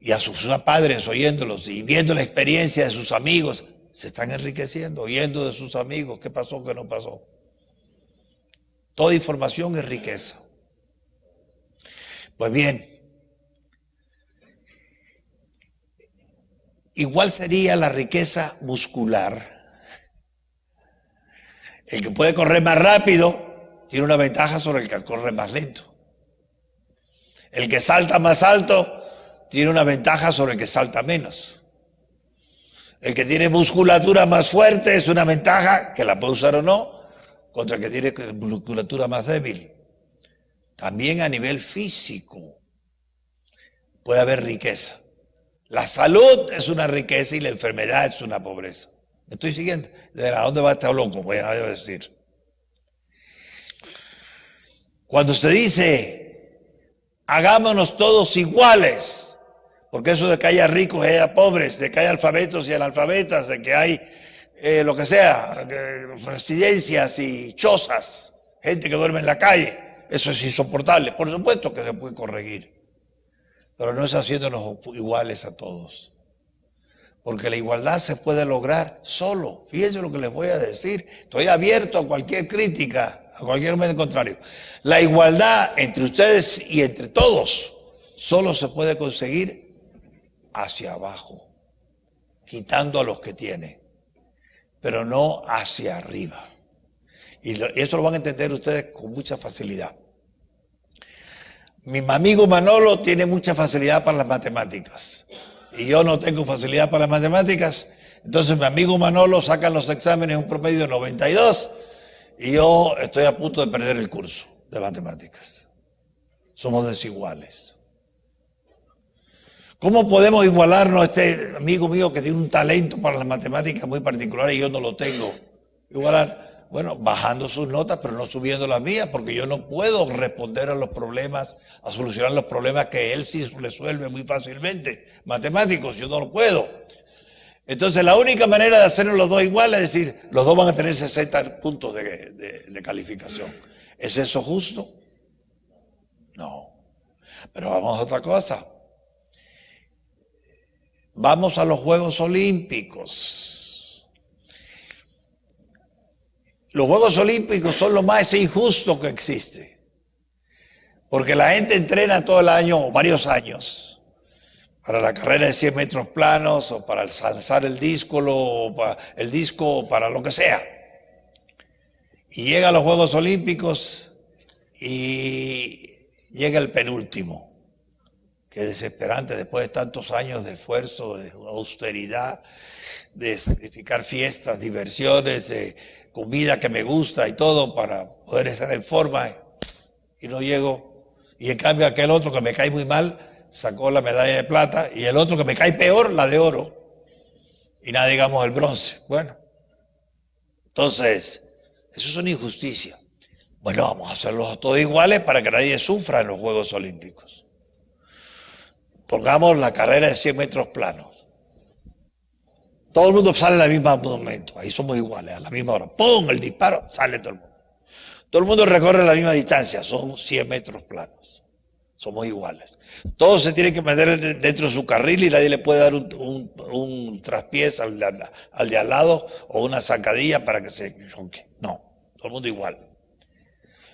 Y a sus padres oyéndolos y viendo la experiencia de sus amigos, se están enriqueciendo, oyendo de sus amigos qué pasó, qué no pasó. Toda información es riqueza. Pues bien, igual sería la riqueza muscular. El que puede correr más rápido tiene una ventaja sobre el que corre más lento. El que salta más alto tiene una ventaja sobre el que salta menos. El que tiene musculatura más fuerte es una ventaja, que la puede usar o no, contra el que tiene musculatura más débil. También a nivel físico puede haber riqueza. La salud es una riqueza y la enfermedad es una pobreza. ¿Me estoy siguiendo? ¿De dónde va este loco? Voy a decir. Cuando se dice, hagámonos todos iguales, porque eso de que haya ricos y haya pobres, de que haya alfabetos y analfabetas, de que hay lo que sea, residencias y chozas, gente que duerme en la calle, eso es insoportable. Por supuesto que se puede corregir, pero no es haciéndonos iguales a todos. Porque la igualdad se puede lograr solo. Fíjense lo que les voy a decir. Estoy abierto a cualquier crítica, a cualquier momento contrario. La igualdad entre ustedes y entre todos solo se puede conseguir hacia abajo, quitando a los que tienen, pero no hacia arriba. Y eso lo van a entender ustedes con mucha facilidad. Mi amigo Manolo tiene mucha facilidad para las matemáticas y yo no tengo facilidad para las matemáticas. Entonces mi amigo Manolo saca en los exámenes un promedio de 92 y yo estoy a punto de perder el curso de matemáticas. Somos desiguales. ¿Cómo podemos igualarnos a este amigo mío que tiene un talento para las matemáticas muy particular y yo no lo tengo? Igualar. Bueno, bajando sus notas, pero no subiendo las mías, porque yo no puedo responder a los problemas, a solucionar los problemas que él sí resuelve muy fácilmente. Matemáticos, yo no lo puedo. Entonces, la única manera de hacernos los dos iguales es decir, los dos van a tener 60 puntos de calificación. ¿Es eso justo? No. Pero vamos a otra cosa. Vamos a los Juegos Olímpicos. Los Juegos Olímpicos son lo más injusto que existe, porque la gente entrena todo el año, o varios años, para la carrera de 100 metros planos, o para alzar el disco, o para lo que sea. Y llega a los Juegos Olímpicos y llega el penúltimo. Qué desesperante después de tantos años de esfuerzo, de austeridad, de sacrificar fiestas, diversiones, comida que me gusta y todo para poder estar en forma y no llego. Y en cambio aquel otro que me cae muy mal sacó la medalla de plata y el otro que me cae peor, la de oro. Y nada, digamos, el bronce. Bueno, entonces, eso es una injusticia. Bueno, vamos a hacerlos todos iguales para que nadie sufra en los Juegos Olímpicos. Pongamos la carrera de 100 metros planos. Todo el mundo sale al mismo momento. Ahí somos iguales, a la misma hora. ¡Pum! El disparo, sale todo el mundo. Todo el mundo recorre la misma distancia. Son 100 metros planos. Somos iguales. Todos se tienen que meter dentro de su carril y nadie le puede dar un traspiés al de al lado o una zancadilla para que se choque. No, todo el mundo igual.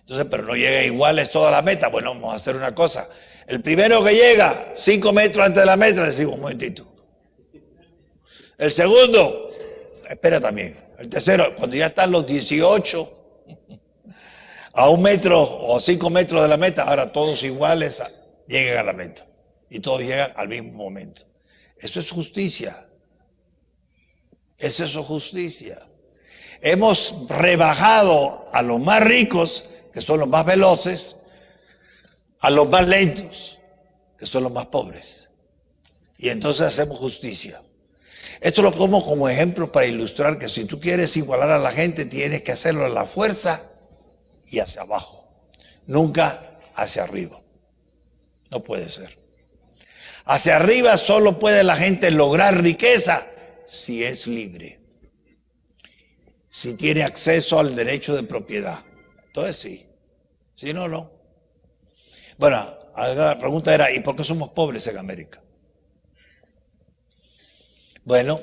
Entonces, pero no llega iguales toda la meta. Bueno, vamos a hacer una cosa. El primero que llega 5 metros antes de la meta, le decimos, un momentito. El segundo, espera también. El tercero, cuando ya están los 18 a 1 metro o 5 metros de la meta, ahora todos iguales llegan a la meta. Y todos llegan al mismo momento. Eso es justicia. Eso es justicia. Hemos rebajado a los más ricos, que son los más veloces, a los más lentos, que son los más pobres. Y entonces hacemos justicia. Esto lo tomo como ejemplo para ilustrar que si tú quieres igualar a la gente, tienes que hacerlo a la fuerza y hacia abajo. Nunca hacia arriba. No puede ser. Hacia arriba solo puede la gente lograr riqueza si es libre. Si tiene acceso al derecho de propiedad. Entonces sí. Si no, no. Bueno, la pregunta era, ¿y por qué somos pobres en América? Bueno,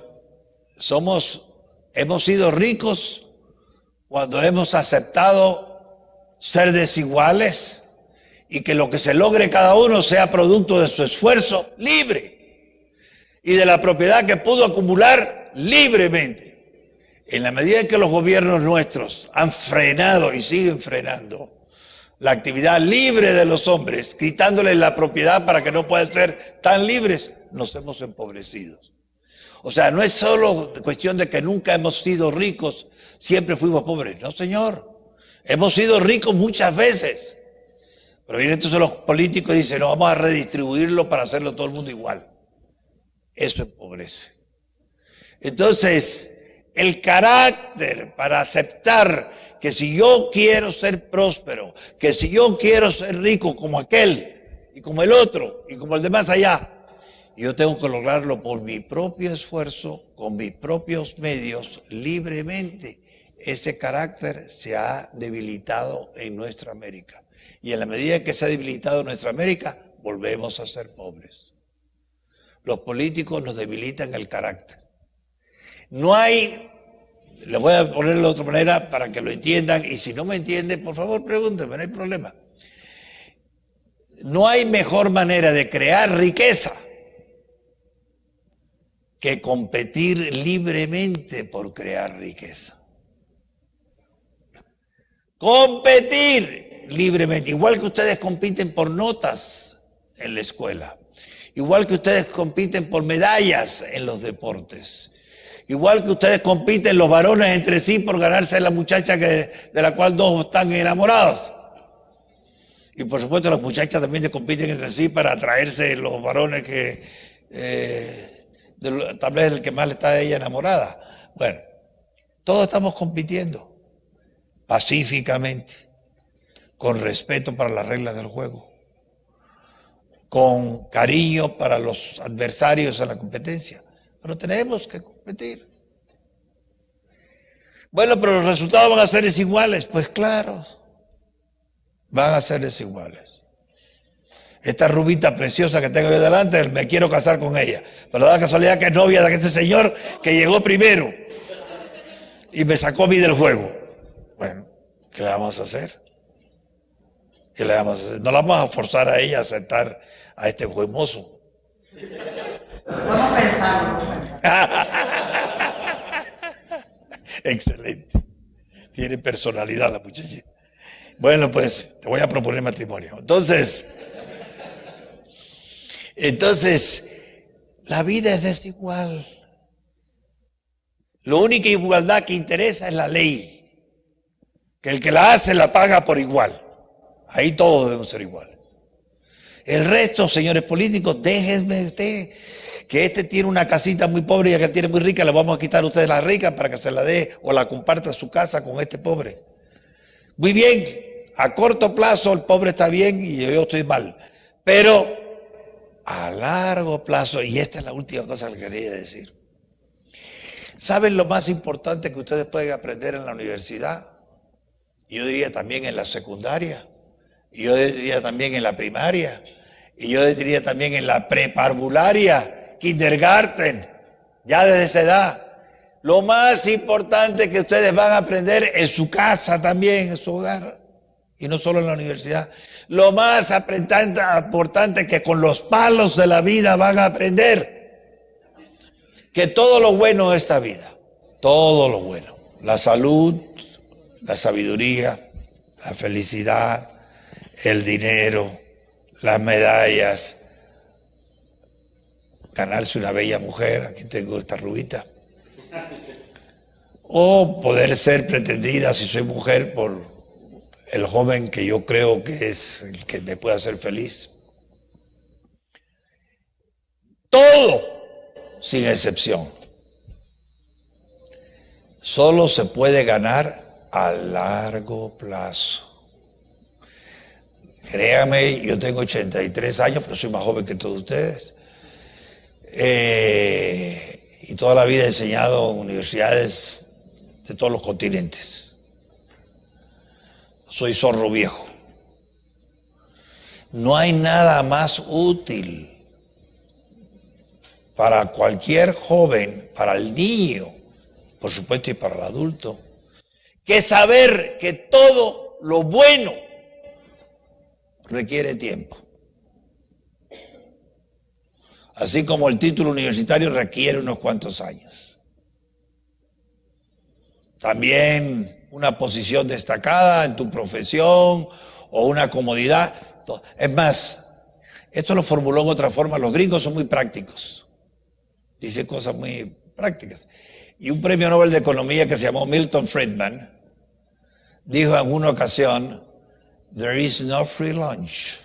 hemos sido ricos cuando hemos aceptado ser desiguales y que lo que se logre cada uno sea producto de su esfuerzo libre y de la propiedad que pudo acumular libremente. En la medida en que los gobiernos nuestros han frenado y siguen frenando la actividad libre de los hombres, quitándoles la propiedad para que no puedan ser tan libres, nos hemos empobrecido. O sea, no es solo cuestión de que nunca hemos sido ricos, siempre fuimos pobres. No, señor. Hemos sido ricos muchas veces. Pero vienen entonces los políticos y dicen, no, vamos a redistribuirlo para hacerlo todo el mundo igual. Eso empobrece. Entonces, el carácter para aceptar que si yo quiero ser próspero, que si yo quiero ser rico como aquel, y como el otro, y como el de más allá, yo tengo que lograrlo por mi propio esfuerzo, con mis propios medios, libremente. Ese carácter se ha debilitado en nuestra América. Y en la medida que se ha debilitado nuestra América, volvemos a ser pobres. Los políticos nos debilitan el carácter. No hay, les voy a poner de otra manera para que lo entiendan, y si no me entienden, por favor pregúntenme, no hay problema. No hay mejor manera de crear riqueza que competir libremente por crear riqueza. Competir libremente, igual que ustedes compiten por notas en la escuela, igual que ustedes compiten por medallas en los deportes, igual que ustedes compiten los varones entre sí por ganarse a la muchacha de la cual dos están enamorados. Y por supuesto las muchachas también compiten entre sí para atraerse los varones que tal vez el que más está de ella enamorada. Bueno, todos estamos compitiendo pacíficamente, con respeto para las reglas del juego, con cariño para los adversarios en la competencia, pero tenemos que competir. Bueno, pero los resultados van a ser iguales. Pues claro, van a ser iguales. Esta rubita preciosa que tengo yo delante, me quiero casar con ella. Pero da la casualidad que es novia de este señor que llegó primero y me sacó a mí del juego. Bueno, ¿qué le vamos a hacer? ¿Qué le vamos a hacer? No la vamos a forzar a ella a aceptar a este buen mozo. Vamos a pensar. Excelente. Tiene personalidad la muchacha. Bueno, pues te voy a proponer matrimonio. Entonces, la vida es desigual. La única igualdad que interesa es la ley. Que el que la hace la paga por igual. Ahí todos debemos ser iguales. El resto, señores políticos, déjenme usted que este tiene una casita muy pobre y aquel tiene muy rica, le vamos a quitar a ustedes la rica para que se la dé o la comparta su casa con este pobre. Muy bien, a corto plazo el pobre está bien y yo estoy mal, pero a largo plazo, y esta es la última cosa que quería decir, ¿saben lo más importante que ustedes pueden aprender en la universidad? Yo diría también en la secundaria, y yo diría también en la primaria, y yo diría también en la preparvularia, kindergarten, ya desde esa edad. Lo más importante que ustedes van a aprender en su casa también, en su hogar, y no solo en la universidad. Lo más importante que con los palos de la vida van a aprender, que todo lo bueno de esta vida, todo lo bueno, la salud, la sabiduría, la felicidad, el dinero, las medallas, ganarse una bella mujer, aquí tengo esta rubita, o poder ser pretendida si soy mujer por el joven que yo creo que es el que me puede hacer feliz. Todo, sin excepción, solo se puede ganar a largo plazo. Créanme, yo tengo 83 años, pero soy más joven que todos ustedes. Y toda la vida he enseñado en universidades de todos los continentes. Soy zorro viejo. No hay nada más útil para cualquier joven, para el niño, por supuesto, y para el adulto, que saber que todo lo bueno requiere tiempo. Así como el título universitario requiere unos cuantos años. También una posición destacada en tu profesión o una comodidad. Es más, esto lo formuló en otra forma. Los gringos son muy prácticos. Dicen cosas muy prácticas. Y un premio Nobel de Economía que se llamó Milton Friedman dijo en una ocasión, there is no free lunch.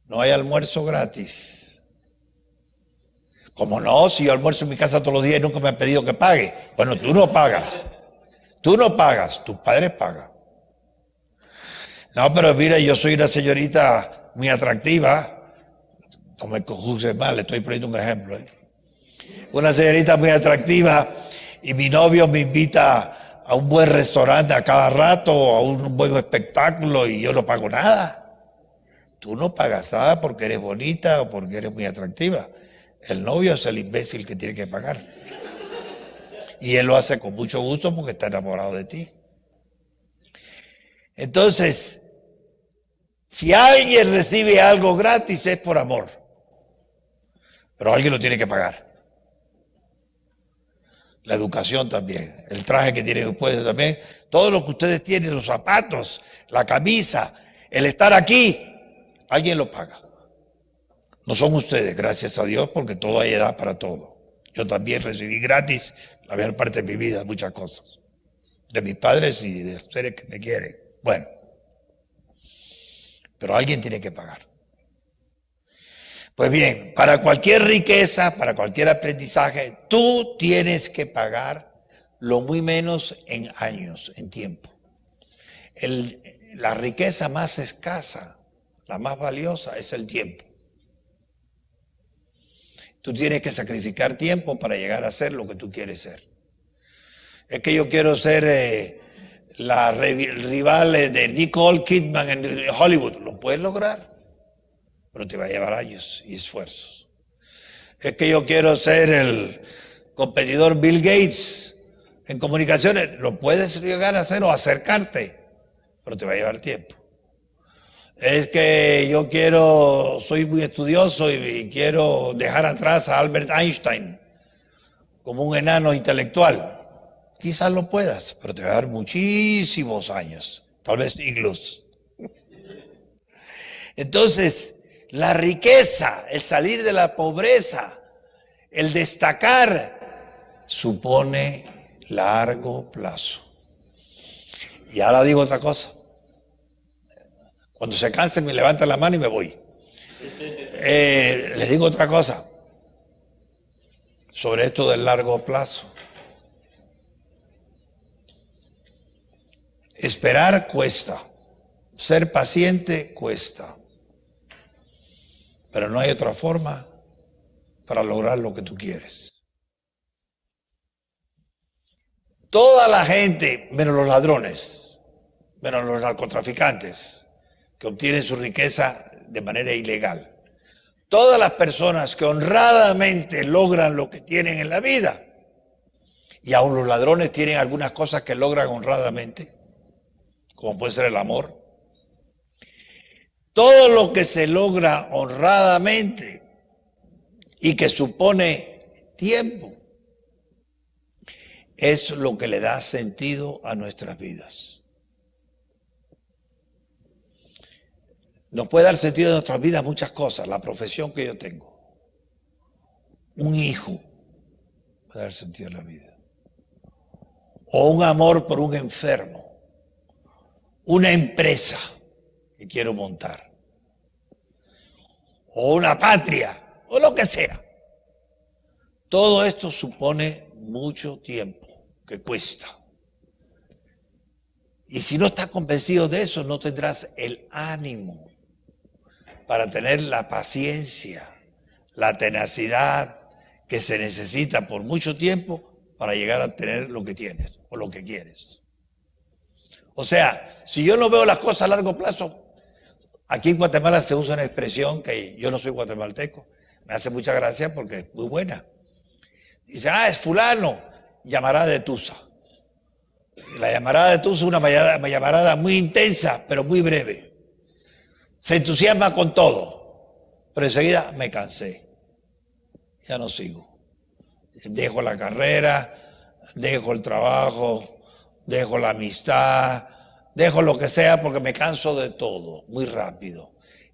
No hay almuerzo gratis. ¿Cómo no? Si yo almuerzo en mi casa todos los días y nunca me han pedido que pague. Bueno, tú no pagas. Tú no pagas, tus padres pagan. No, pero mira, yo soy una señorita muy atractiva. No me juzgues mal, le estoy poniendo un ejemplo. Una señorita muy atractiva y mi novio me invita a un buen restaurante a cada rato, a un buen espectáculo y yo no pago nada. Tú no pagas nada porque eres bonita o porque eres muy atractiva. El novio es el imbécil que tiene que pagar. Y él lo hace con mucho gusto porque está enamorado de ti. Entonces, si alguien recibe algo gratis es por amor. Pero alguien lo tiene que pagar. La educación también, el traje que tienen ustedes también, todo lo que ustedes tienen, los zapatos, la camisa, el estar aquí, alguien lo paga. No son ustedes, gracias a Dios, porque todo hay edad para todo. Yo también recibí gratis la mayor parte de mi vida, muchas cosas. De mis padres y de seres que me quieren. Bueno, pero alguien tiene que pagar. Pues bien, para cualquier riqueza, para cualquier aprendizaje, tú tienes que pagar lo muy menos en años, en tiempo. La riqueza más escasa, la más valiosa, es el tiempo. Tú tienes que sacrificar tiempo para llegar a ser lo que tú quieres ser. Es que yo quiero ser la rival de Nicole Kidman en Hollywood. Lo puedes lograr, pero te va a llevar años y esfuerzos. Es que yo quiero ser el competidor Bill Gates en comunicaciones. Lo puedes llegar a hacer o acercarte, pero te va a llevar tiempo. Es que yo soy muy estudioso y quiero dejar atrás a Albert Einstein como un enano intelectual. Quizás lo puedas, pero te va a dar muchísimos años, tal vez siglos. Entonces, la riqueza, el salir de la pobreza, el destacar, supone largo plazo. Y ahora digo otra cosa. Cuando se cansen me levantan la mano y me voy. Les digo otra cosa sobre esto del largo plazo. Esperar cuesta, ser paciente cuesta, pero no hay otra forma para lograr lo que tú quieres. Toda la gente, menos los ladrones, menos los narcotraficantes, que obtienen su riqueza de manera ilegal. Todas las personas que honradamente logran lo que tienen en la vida, y aún los ladrones tienen algunas cosas que logran honradamente, como puede ser el amor. Todo lo que se logra honradamente y que supone tiempo es lo que le da sentido a nuestras vidas. Nos puede dar sentido a nuestras vidas muchas cosas. La profesión que yo tengo, un hijo puede dar sentido a la vida, o un amor por un enfermo, una empresa que quiero montar, o una patria, o lo que sea. Todo esto supone mucho tiempo que cuesta. Y si no estás convencido de eso, no tendrás el ánimo para tener la paciencia, la tenacidad que se necesita por mucho tiempo para llegar a tener lo que tienes o lo que quieres. O sea, si yo no veo las cosas a largo plazo, aquí en Guatemala se usa una expresión que yo no soy guatemalteco, me hace mucha gracia porque es muy buena. Dice, es fulano, llamarada de Tusa. La llamarada de Tusa es una llamarada muy intensa, pero muy breve. Se entusiasma con todo, pero enseguida me cansé. Ya no sigo. Dejo la carrera, dejo el trabajo, dejo la amistad, dejo lo que sea porque me canso de todo, muy rápido.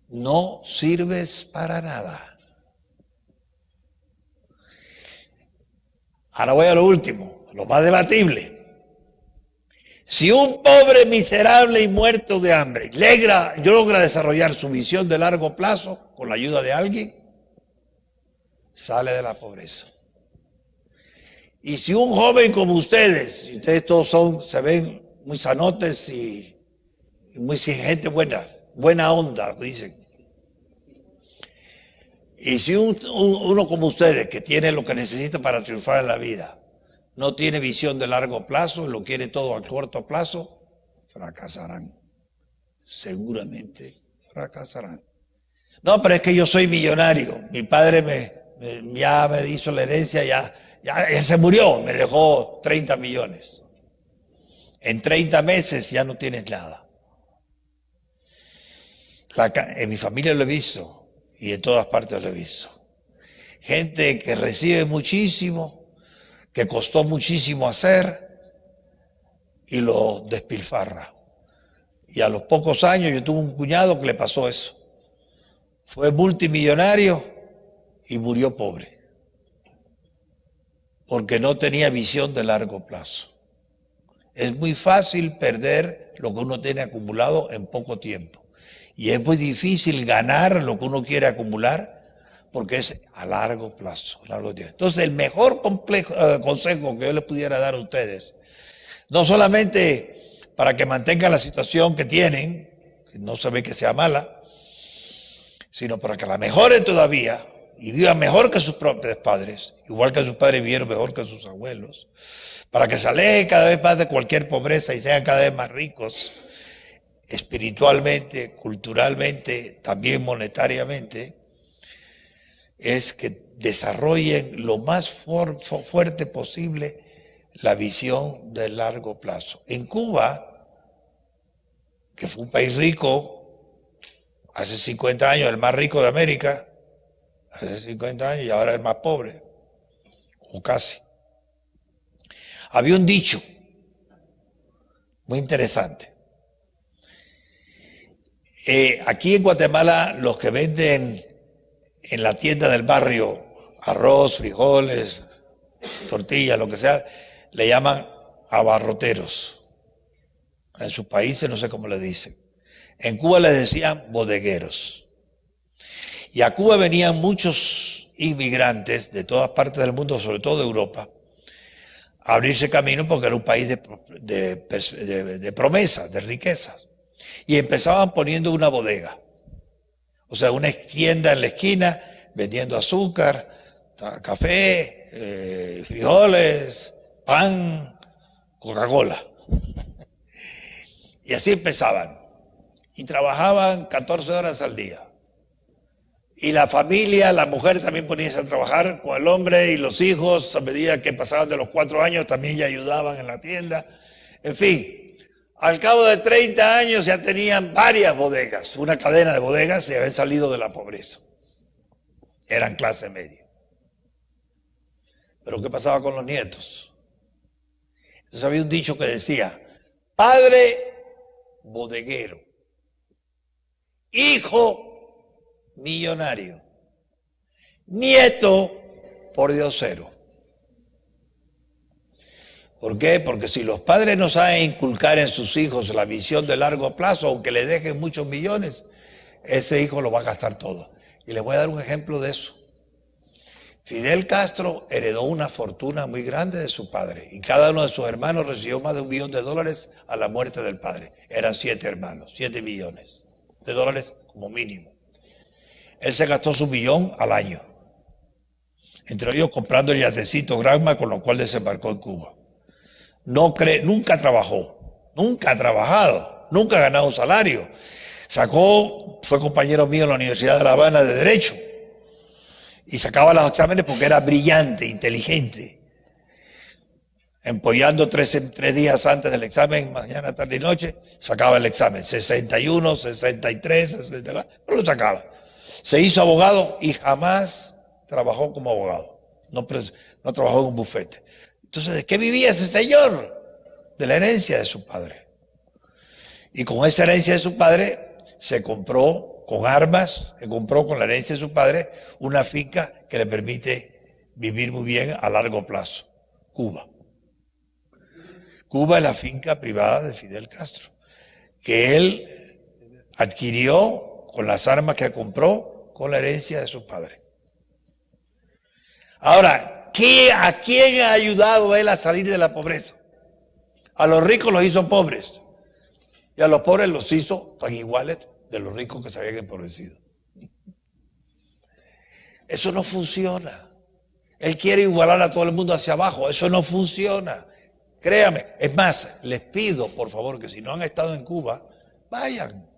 No sirves para nada. Ahora voy a lo último, lo más debatible. Si un pobre miserable y muerto de hambre logra desarrollar su visión de largo plazo con la ayuda de alguien, sale de la pobreza. Y si un joven como ustedes todos se ven muy sanotes y muy gente buena onda, dicen. Y si uno como ustedes, que tiene lo que necesita para triunfar en la vida, no tiene visión de largo plazo, lo quiere todo a corto plazo, fracasarán. Seguramente fracasarán. No, pero es que yo soy millonario. Mi padre ya me hizo la herencia, ya se murió, me dejó 30 millones. En 30 meses ya no tienes nada. En mi familia lo he visto y en todas partes lo he visto. Gente que recibe muchísimo, que costó muchísimo hacer y lo despilfarra. Y a los pocos años yo tuve un cuñado que le pasó eso. Fue multimillonario y murió pobre. Porque no tenía visión de largo plazo. Es muy fácil perder lo que uno tiene acumulado en poco tiempo. Y es muy difícil ganar lo que uno quiere acumular porque es a largo plazo. Entonces, el mejor consejo que yo les pudiera dar a ustedes, no solamente para que mantengan la situación que tienen, que no se ve que sea mala, sino para que la mejoren todavía y vivan mejor que sus propios padres, igual que sus padres vivieron mejor que sus abuelos, para que se alejen cada vez más de cualquier pobreza y sean cada vez más ricos, espiritualmente, culturalmente, también monetariamente, es que desarrollen lo más fuerte posible la visión de largo plazo. En Cuba, que fue un país rico, hace 50 años el más rico de América, hace 50 años y ahora el más pobre, o casi. Había un dicho muy interesante. Aquí en Guatemala los que venden en la tienda del barrio arroz, frijoles, tortillas, lo que sea, le llaman abarroteros. En sus países no sé cómo le dicen. En Cuba les decían bodegueros. Y a Cuba venían muchos inmigrantes de todas partes del mundo, sobre todo de Europa, a abrirse camino porque era un país de promesas, de riquezas. Y empezaban poniendo una bodega. O sea, una tienda en la esquina vendiendo azúcar, café, frijoles, pan, Coca-Cola. Y así empezaban. Y trabajaban 14 horas al día. Y la familia, la mujer también ponía a trabajar con el hombre y los hijos, a medida que pasaban de los 4 años, también ya ayudaban en la tienda. En fin. Al cabo de 30 años ya tenían varias bodegas, una cadena de bodegas y habían salido de la pobreza. Eran clase media. Pero ¿qué pasaba con los nietos? Entonces había un dicho que decía, padre bodeguero, hijo millonario, nieto pordiosero. ¿Por qué? Porque si los padres no saben inculcar en sus hijos la visión de largo plazo, aunque le dejen muchos millones, ese hijo lo va a gastar todo. Y les voy a dar un ejemplo de eso. Fidel Castro heredó una fortuna muy grande de su padre y cada uno de sus hermanos recibió más de $1 millón a la muerte del padre. Eran 7 hermanos, 7 millones de dólares como mínimo. Él se gastó su $1 millón al año, entre ellos comprando el yatecito Granma con lo cual desembarcó en Cuba. Nunca trabajó, nunca ha trabajado, nunca ha ganado un salario. Fue compañero mío en la Universidad de La Habana de Derecho y sacaba los exámenes porque era brillante, inteligente. Empollando 3 días antes del examen, mañana, tarde y noche, sacaba el examen. 61, 63, 64, pero lo sacaba. Se hizo abogado y jamás trabajó como abogado. No trabajó en un bufete. Entonces, ¿de qué vivía ese señor? De la herencia de su padre. Y con esa herencia de su padre se compró con armas, se compró con la herencia de su padre una finca que le permite vivir muy bien a largo plazo. Cuba. Cuba es la finca privada de Fidel Castro, que él adquirió con las armas que compró con la herencia de su padre. Ahora, ¿a quién ha ayudado él a salir de la pobreza? A los ricos los hizo pobres y a los pobres los hizo tan iguales de los ricos que se habían empobrecido. Eso no funciona. Él quiere igualar a todo el mundo hacia abajo. Eso no funciona. Créame. Es más, les pido, por favor, que si no han estado en Cuba, vayan.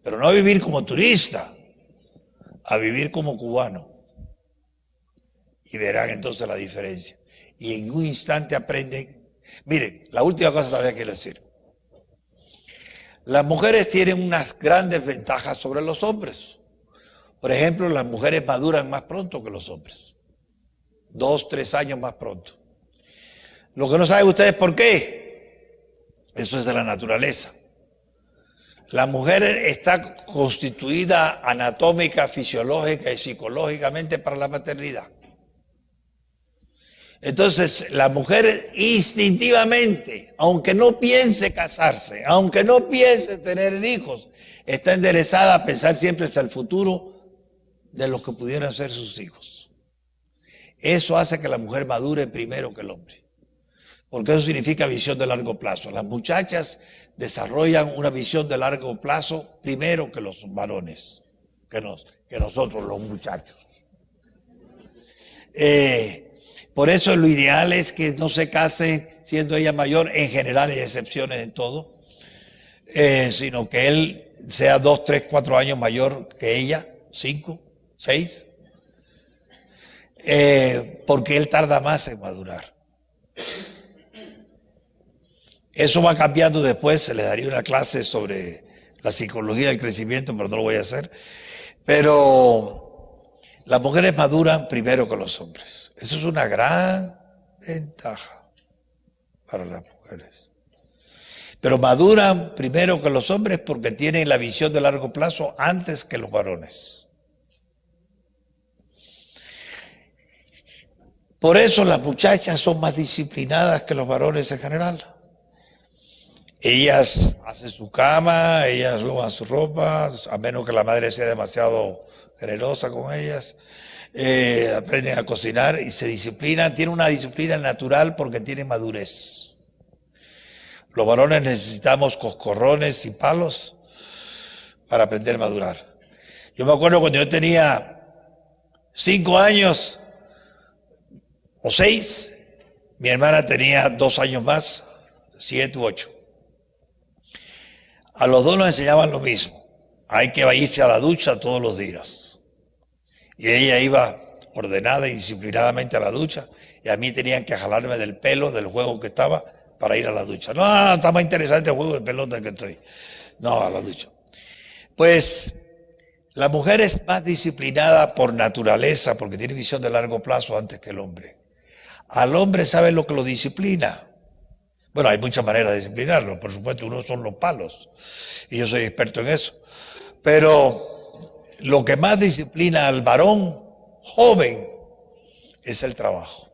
Pero no a vivir como turista, a vivir como cubano. Y verán entonces la diferencia. Y en un instante aprenden. Miren, la última cosa todavía quiero decir. Las mujeres tienen unas grandes ventajas sobre los hombres. Por ejemplo, las mujeres maduran más pronto que los hombres. 2, 3 años más pronto. Lo que no saben ustedes por qué, eso es de la naturaleza. La mujer está constituida anatómica, fisiológica y psicológicamente para la maternidad. Entonces, la mujer instintivamente, aunque no piense casarse, aunque no piense tener hijos, está enderezada a pensar siempre hacia el futuro de los que pudieran ser sus hijos. Eso hace que la mujer madure primero que el hombre, porque eso significa visión de largo plazo. Las muchachas desarrollan una visión de largo plazo primero que los varones, que nosotros los muchachos. Por eso lo ideal es que no se casen siendo ella mayor, en general hay excepciones en todo, sino que él sea 2, 3, 4 años mayor que ella, 5, 6, porque él tarda más en madurar. Eso va cambiando después, se le daría una clase sobre la psicología del crecimiento, pero no lo voy a hacer. Pero las mujeres maduran primero que los hombres. Eso es una gran ventaja para las mujeres. Pero maduran primero que los hombres porque tienen la visión de largo plazo antes que los varones. Por eso las muchachas son más disciplinadas que los varones en general. Ellas hacen su cama, ellas lavan su ropa, a menos que la madre sea demasiado generosa con ellas. Aprenden a cocinar y se disciplinan. Tienen una disciplina natural porque tienen madurez. Los varones necesitamos coscorrones y palos para aprender a madurar. Yo me acuerdo cuando yo tenía 5 años o 6, mi hermana tenía 2 años más, 7 u 8. A los dos nos enseñaban lo mismo. Hay que irse a la ducha todos los días. Y ella iba ordenada y disciplinadamente a la ducha, y a mí tenían que jalarme del pelo del juego que estaba para ir a la ducha. No, está más interesante el juego de pelota que estoy. No, a la ducha. Pues la mujer es más disciplinada por naturaleza, porque tiene visión de largo plazo antes que el hombre. Al hombre sabe lo que lo disciplina. Bueno, hay muchas maneras de disciplinarlo, por supuesto, uno son los palos, y yo soy experto en eso. Pero lo que más disciplina al varón joven es el trabajo.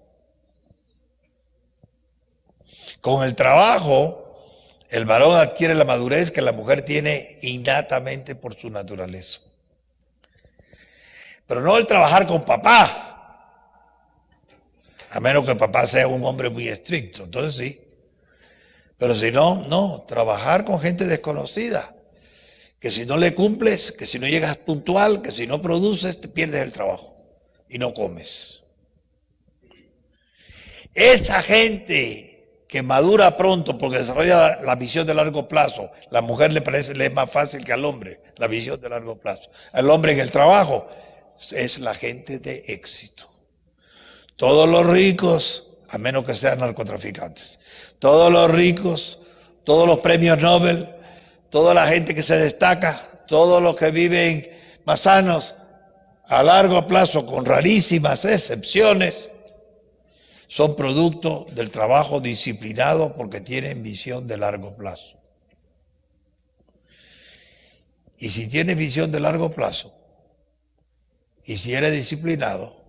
Con el trabajo, el varón adquiere la madurez que la mujer tiene innatamente por su naturaleza. Pero no el trabajar con papá, a menos que papá sea un hombre muy estricto, entonces sí. Pero si no, no, trabajar con gente desconocida, que si no le cumples, que si no llegas puntual, que si no produces, te pierdes el trabajo y no comes. Esa gente que madura pronto porque desarrolla la visión de largo plazo, la mujer le es más fácil que al hombre la visión de largo plazo. Al hombre en el trabajo es la gente de éxito. Todos los ricos, a menos que sean narcotraficantes, todos los ricos, todos los premios Nobel, toda la gente que se destaca, todos los que viven más sanos, a largo plazo, con rarísimas excepciones, son producto del trabajo disciplinado porque tienen visión de largo plazo. Y si tienes visión de largo plazo, y si eres disciplinado,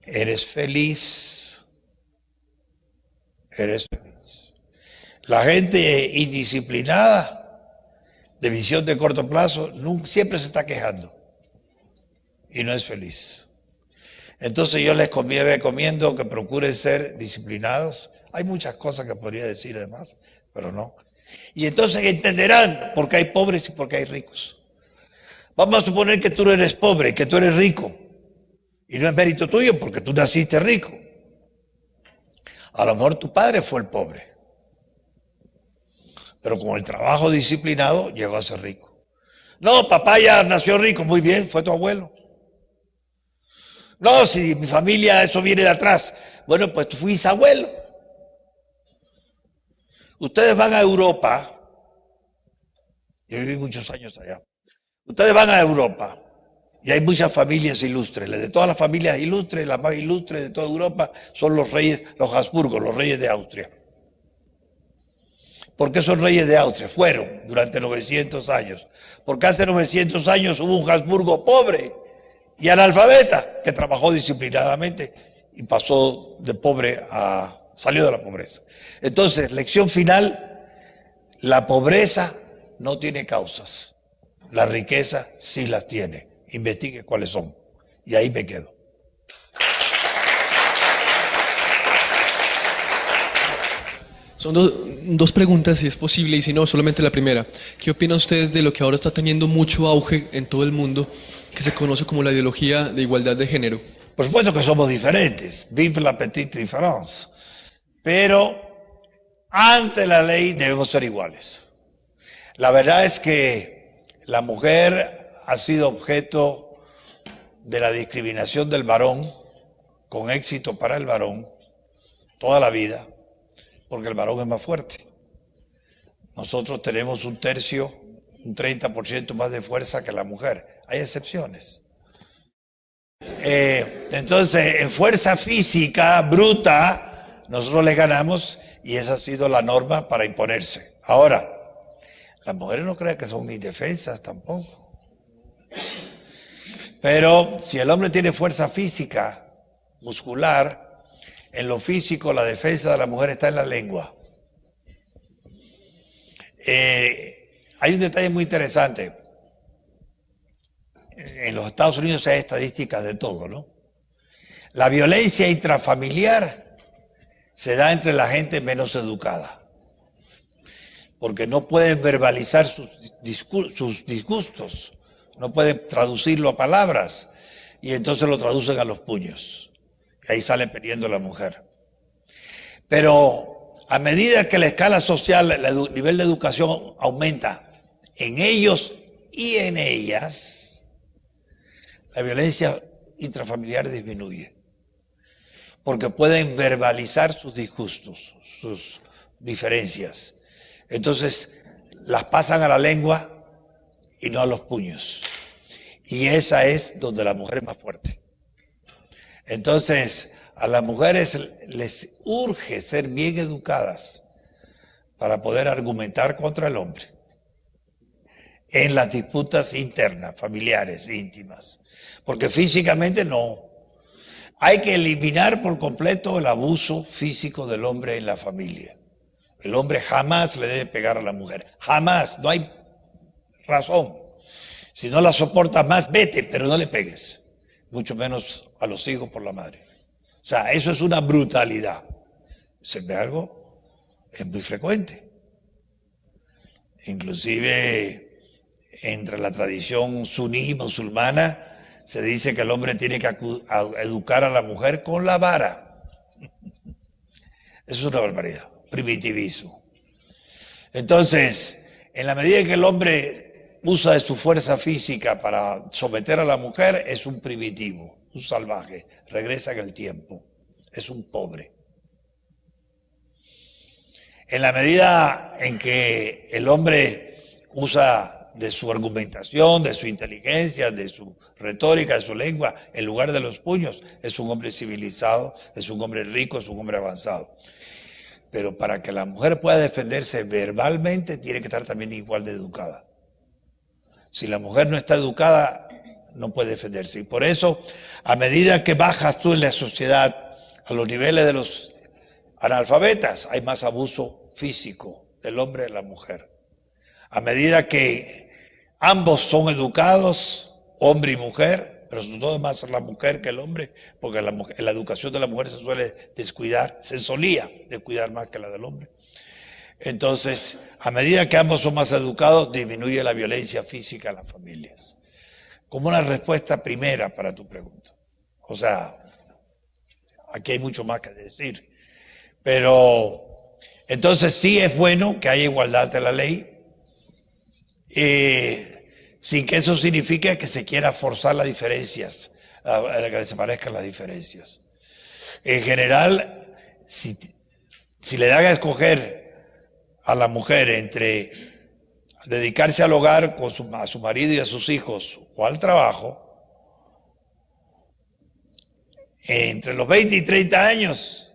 eres feliz. Eres feliz. La gente indisciplinada, de visión de corto plazo, siempre se está quejando y no es feliz. Entonces yo les recomiendo que procuren ser disciplinados. Hay muchas cosas que podría decir además, pero no. Y entonces entenderán por qué hay pobres y por qué hay ricos. Vamos a suponer que tú no eres pobre y que tú eres rico. Y no es mérito tuyo porque tú naciste rico. A lo mejor tu padre fue el pobre. Pero con el trabajo disciplinado llegó a ser rico. No, papá ya nació rico, muy bien, fue tu abuelo. No, si mi familia, eso viene de atrás. Bueno, pues tú fuiste abuelo. Ustedes van a Europa, yo viví muchos años allá. Ustedes van a Europa y hay muchas familias ilustres. De todas las familias ilustres, las más ilustres de toda Europa son los reyes, los Habsburgo, los reyes de Austria. ¿Por qué son reyes de Austria? Fueron durante 900 años. Porque hace 900 años hubo un Habsburgo pobre y analfabeta que trabajó disciplinadamente y pasó de pobre salió de la pobreza. Entonces, lección final, la pobreza no tiene causas, la riqueza sí las tiene. Investigue cuáles son. Y ahí me quedo. Son dos preguntas, si es posible, y si no, solamente la primera. ¿Qué opina usted de lo que ahora está teniendo mucho auge en todo el mundo, que se conoce como la ideología de igualdad de género? Por supuesto que somos diferentes, vive la petite différence, pero ante la ley debemos ser iguales. La verdad es que la mujer ha sido objeto de la discriminación del varón, con éxito para el varón, toda la vida, porque el varón es más fuerte. Nosotros tenemos un 30% más de fuerza que la mujer. Hay excepciones. Entonces, en fuerza física bruta, nosotros le ganamos y esa ha sido la norma para imponerse. Ahora, las mujeres no crean que son indefensas tampoco. Pero si el hombre tiene fuerza física, muscular, en lo físico la defensa de la mujer está en la lengua. Hay un detalle muy interesante. En los Estados Unidos hay estadísticas de todo, ¿no? La violencia intrafamiliar se da entre la gente menos educada, porque no pueden verbalizar sus disgustos, no pueden traducirlo a palabras, y entonces lo traducen a los puños. Y ahí sale perdiendo la mujer. Pero a medida que la escala social, el nivel de educación aumenta en ellos y en ellas, la violencia intrafamiliar disminuye. Porque pueden verbalizar sus disgustos, sus diferencias. Entonces las pasan a la lengua y no a los puños. Y esa es donde la mujer es más fuerte. Entonces, a las mujeres les urge ser bien educadas para poder argumentar contra el hombre en las disputas internas, familiares, íntimas. Porque físicamente no. Hay que eliminar por completo el abuso físico del hombre en la familia. El hombre jamás le debe pegar a la mujer. Jamás. No hay razón. Si no la soportas más, vete, pero no le pegues. Mucho menos a los hijos por la madre. O sea, eso es una brutalidad. Sin embargo, es muy frecuente. Inclusive, entre la tradición suní musulmana, se dice que el hombre tiene que educar a la mujer con la vara. Eso es una barbaridad, primitivismo. Entonces, en la medida en que el hombre usa de su fuerza física para someter a la mujer, es un primitivo, un salvaje, regresa en el tiempo, es un pobre. En la medida en que el hombre usa de su argumentación, de su inteligencia, de su retórica, de su lengua, en lugar de los puños, es un hombre civilizado, es un hombre rico, es un hombre avanzado. Pero para que la mujer pueda defenderse verbalmente, tiene que estar también igual de educada. Si la mujer no está educada, no puede defenderse. Y por eso, a medida que bajas tú en la sociedad a los niveles de los analfabetas, hay más abuso físico del hombre de la mujer. A medida que ambos son educados, hombre y mujer, pero sobre todo más la mujer que el hombre, porque la educación de la mujer se suele descuidar, se solía descuidar más que la del hombre. Entonces, a medida que ambos son más educados, disminuye la violencia física en las familias. Como una respuesta primera para tu pregunta. O sea, aquí hay mucho más que decir. Pero, entonces sí es bueno que haya igualdad ante la ley, sin que eso signifique que se quiera forzar las diferencias, que desaparezcan las diferencias. En general, si le dan a escoger a la mujer entre dedicarse al hogar con a su marido y a sus hijos o al trabajo, entre los 20 y 30 años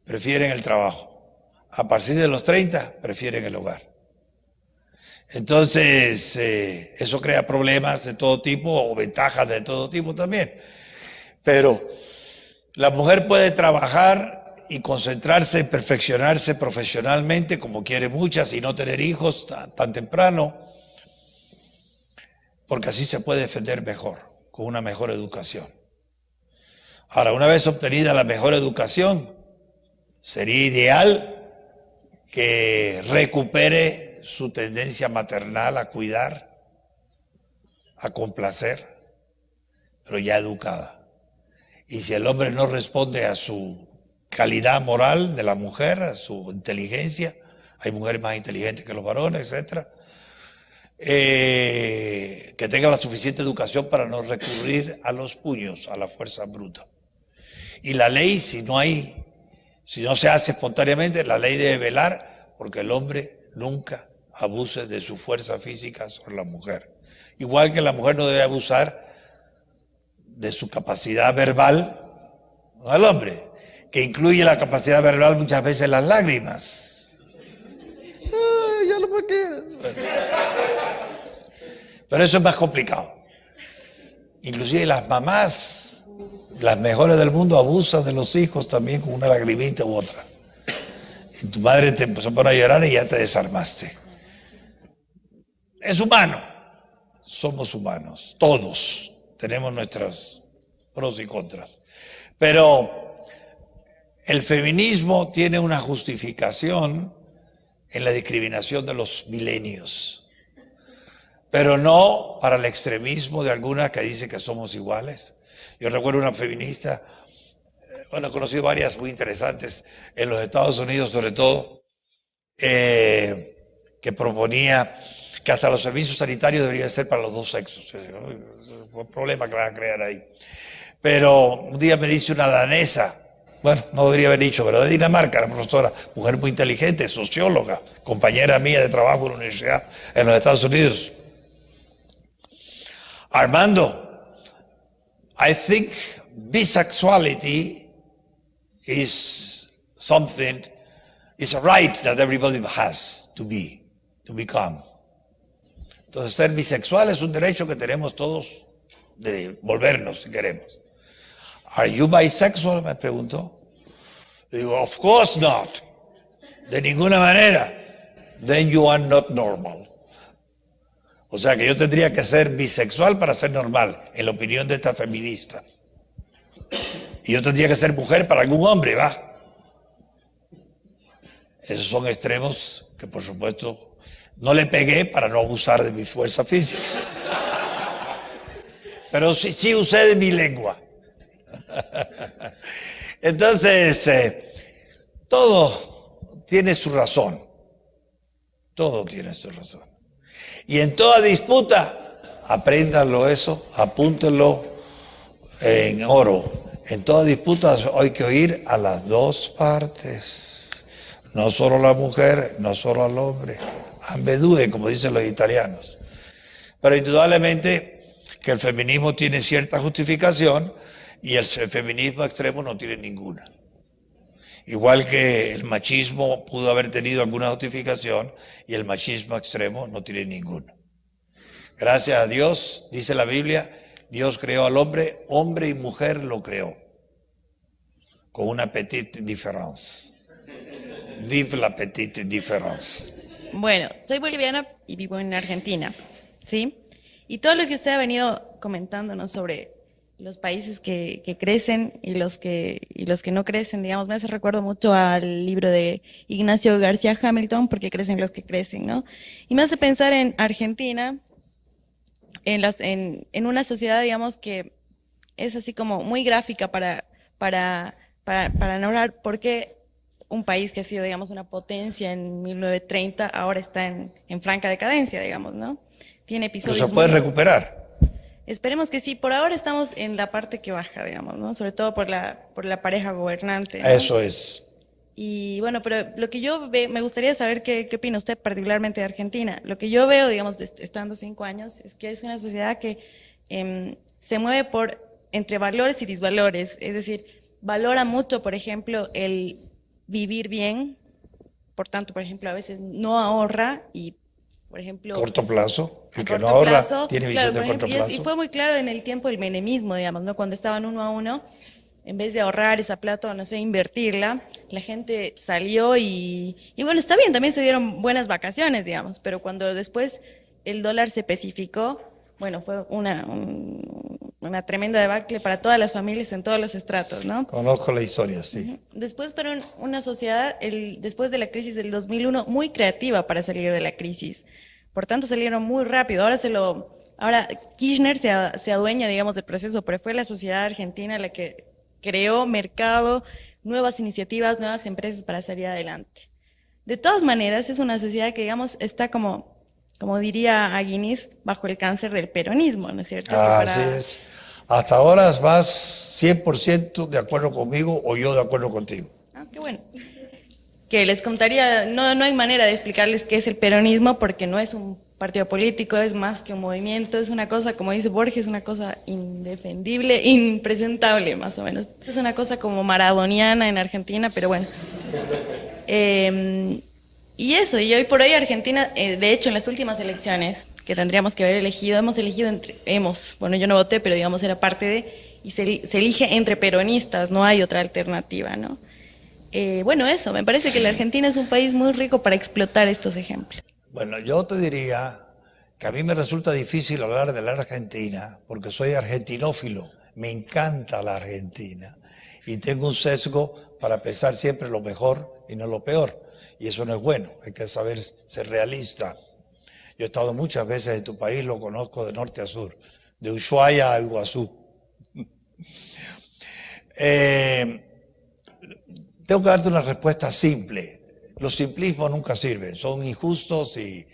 prefieren el trabajo. A partir de los 30 prefieren el hogar. Entonces, eso crea problemas de todo tipo o ventajas de todo tipo también. Pero la mujer puede trabajar y concentrarse, perfeccionarse profesionalmente como quiere muchas y no tener hijos tan temprano, porque así se puede defender mejor, con una mejor educación. Ahora, una vez obtenida la mejor educación, sería ideal que recupere su tendencia maternal a cuidar, a complacer, pero ya educada. Y si el hombre no responde a su calidad moral de la mujer, a su inteligencia, hay mujeres más inteligentes que los varones, etc., que tenga la suficiente educación para no recurrir a los puños, a la fuerza bruta. Y la ley, si no se hace espontáneamente, la ley debe velar porque el hombre nunca abuse de su fuerza física sobre la mujer. Igual que la mujer no debe abusar de su capacidad verbal al hombre, que incluye la capacidad verbal muchas veces las lágrimas. Ay, ya lo me quieres. Bueno. Pero eso es más complicado. Inclusive las mamás, las mejores del mundo, abusan de los hijos también con una lagrimita u otra. Y tu madre te empezó a poner a llorar y ya te desarmaste. Es humano. Somos humanos. Todos tenemos nuestros pros y contras. Pero el feminismo tiene una justificación en la discriminación de los milenios, pero no para el extremismo de algunas que dicen que somos iguales. Yo recuerdo una feminista, bueno, he conocido varias muy interesantes en los Estados Unidos sobre todo, que proponía que hasta los servicios sanitarios deberían ser para los dos sexos. Un problema que van a crear ahí. Pero un día me dice una danesa, bueno, no debería haber dicho, pero de Dinamarca, la profesora, mujer muy inteligente, socióloga, compañera mía de trabajo en la universidad en los Estados Unidos. Armando, I think bisexuality is something, it's a right that everybody has to become. Entonces, ser bisexual es un derecho que tenemos todos de volvernos si queremos. Are you bisexual? Me preguntó. Digo, of course not. De ninguna manera. Then you are not normal. O sea que yo tendría que ser bisexual para ser normal, en la opinión de esta feminista. Y yo tendría que ser mujer para algún hombre, ¿va? Esos son extremos que, por supuesto, no le pegué para no abusar de mi fuerza física. Pero sí usé de mi lengua. Entonces, todo tiene su razón. Todo tiene su razón. Y en toda disputa, apréndanlo eso, apúntenlo en oro. En toda disputa hay que oír a las dos partes. No solo a la mujer, no solo al hombre. Ambedue, como dicen los italianos. Pero indudablemente que el feminismo tiene cierta justificación y el feminismo extremo no tiene ninguna. Igual que el machismo pudo haber tenido alguna justificación y el machismo extremo no tiene ninguna. Gracias a Dios, dice la Biblia, Dios creó al hombre, hombre y mujer lo creó, con una petite différence. Vive la petite différence. Bueno, soy boliviana y vivo en Argentina, ¿sí? Y todo lo que usted ha venido comentándonos sobre los países que crecen y los que no crecen, digamos, me hace recuerdo mucho al libro de Ignacio García Hamilton, porque crecen los que crecen, ¿no? Y me hace pensar en Argentina, en una sociedad, digamos, que es así como muy gráfica para narrar por qué un país que ha sido, digamos, una potencia en 1930 ahora está en franca decadencia, digamos, ¿no? Tiene episodios. Pero se puede recuperar. Esperemos que sí. Por ahora estamos en la parte que baja, digamos, ¿no? Sobre todo por la pareja gobernante, ¿no? Eso es. Y bueno, pero lo que yo veo, me gustaría saber qué opina usted particularmente de Argentina. Lo que yo veo, digamos, estando 5 años, es que es una sociedad que se mueve entre valores y disvalores. Es decir, valora mucho, por ejemplo, el vivir bien. Por tanto, por ejemplo, a veces no ahorra y, por ejemplo... Corto plazo. El que no corto ahorra plazo, tiene visión claro, de corto plazo. y fue muy claro en el tiempo del menemismo, digamos, ¿no? Cuando estaban 1 a 1, en vez de ahorrar esa plata o no sé, invertirla, la gente salió y bueno, está bien, también se dieron buenas vacaciones, digamos, pero cuando después el dólar se especificó, bueno, fue una tremenda debacle para todas las familias en todos los estratos, ¿no? Conozco la historia, sí. Después fueron una sociedad, después de la crisis del 2001, muy creativa para salir de la crisis. Por tanto, salieron muy rápido. Ahora Kirchner se adueña, digamos, del proceso, pero fue la sociedad argentina la que creó mercado, nuevas iniciativas, nuevas empresas para salir adelante. De todas maneras, es una sociedad que, digamos, está como diría Aguinis, bajo el cáncer del peronismo, ¿no es cierto? Así es. Hasta ahora vas 100% de acuerdo conmigo o yo de acuerdo contigo. Ah, qué bueno. Que les contaría, no hay manera de explicarles qué es el peronismo porque no es un partido político, es más que un movimiento, es una cosa, como dice Borges, una cosa indefendible, impresentable más o menos. Es una cosa como maradoniana en Argentina, pero bueno. Y eso, y hoy por hoy Argentina, de hecho en las últimas elecciones que tendríamos que haber elegido, bueno, yo no voté, pero digamos era parte de, y se elige entre peronistas, no hay otra alternativa, ¿no? Bueno, eso, me parece que la Argentina es un país muy rico para explotar estos ejemplos. Bueno, yo te diría que a mí me resulta difícil hablar de la Argentina porque soy argentinófilo, me encanta la Argentina y tengo un sesgo para pensar siempre lo mejor y no lo peor, y eso no es bueno, hay que saber ser realista. Yo he estado muchas veces en tu país, lo conozco de norte a sur, de Ushuaia a Iguazú. Tengo que darte una respuesta simple. Los simplismos nunca sirven, son injustos y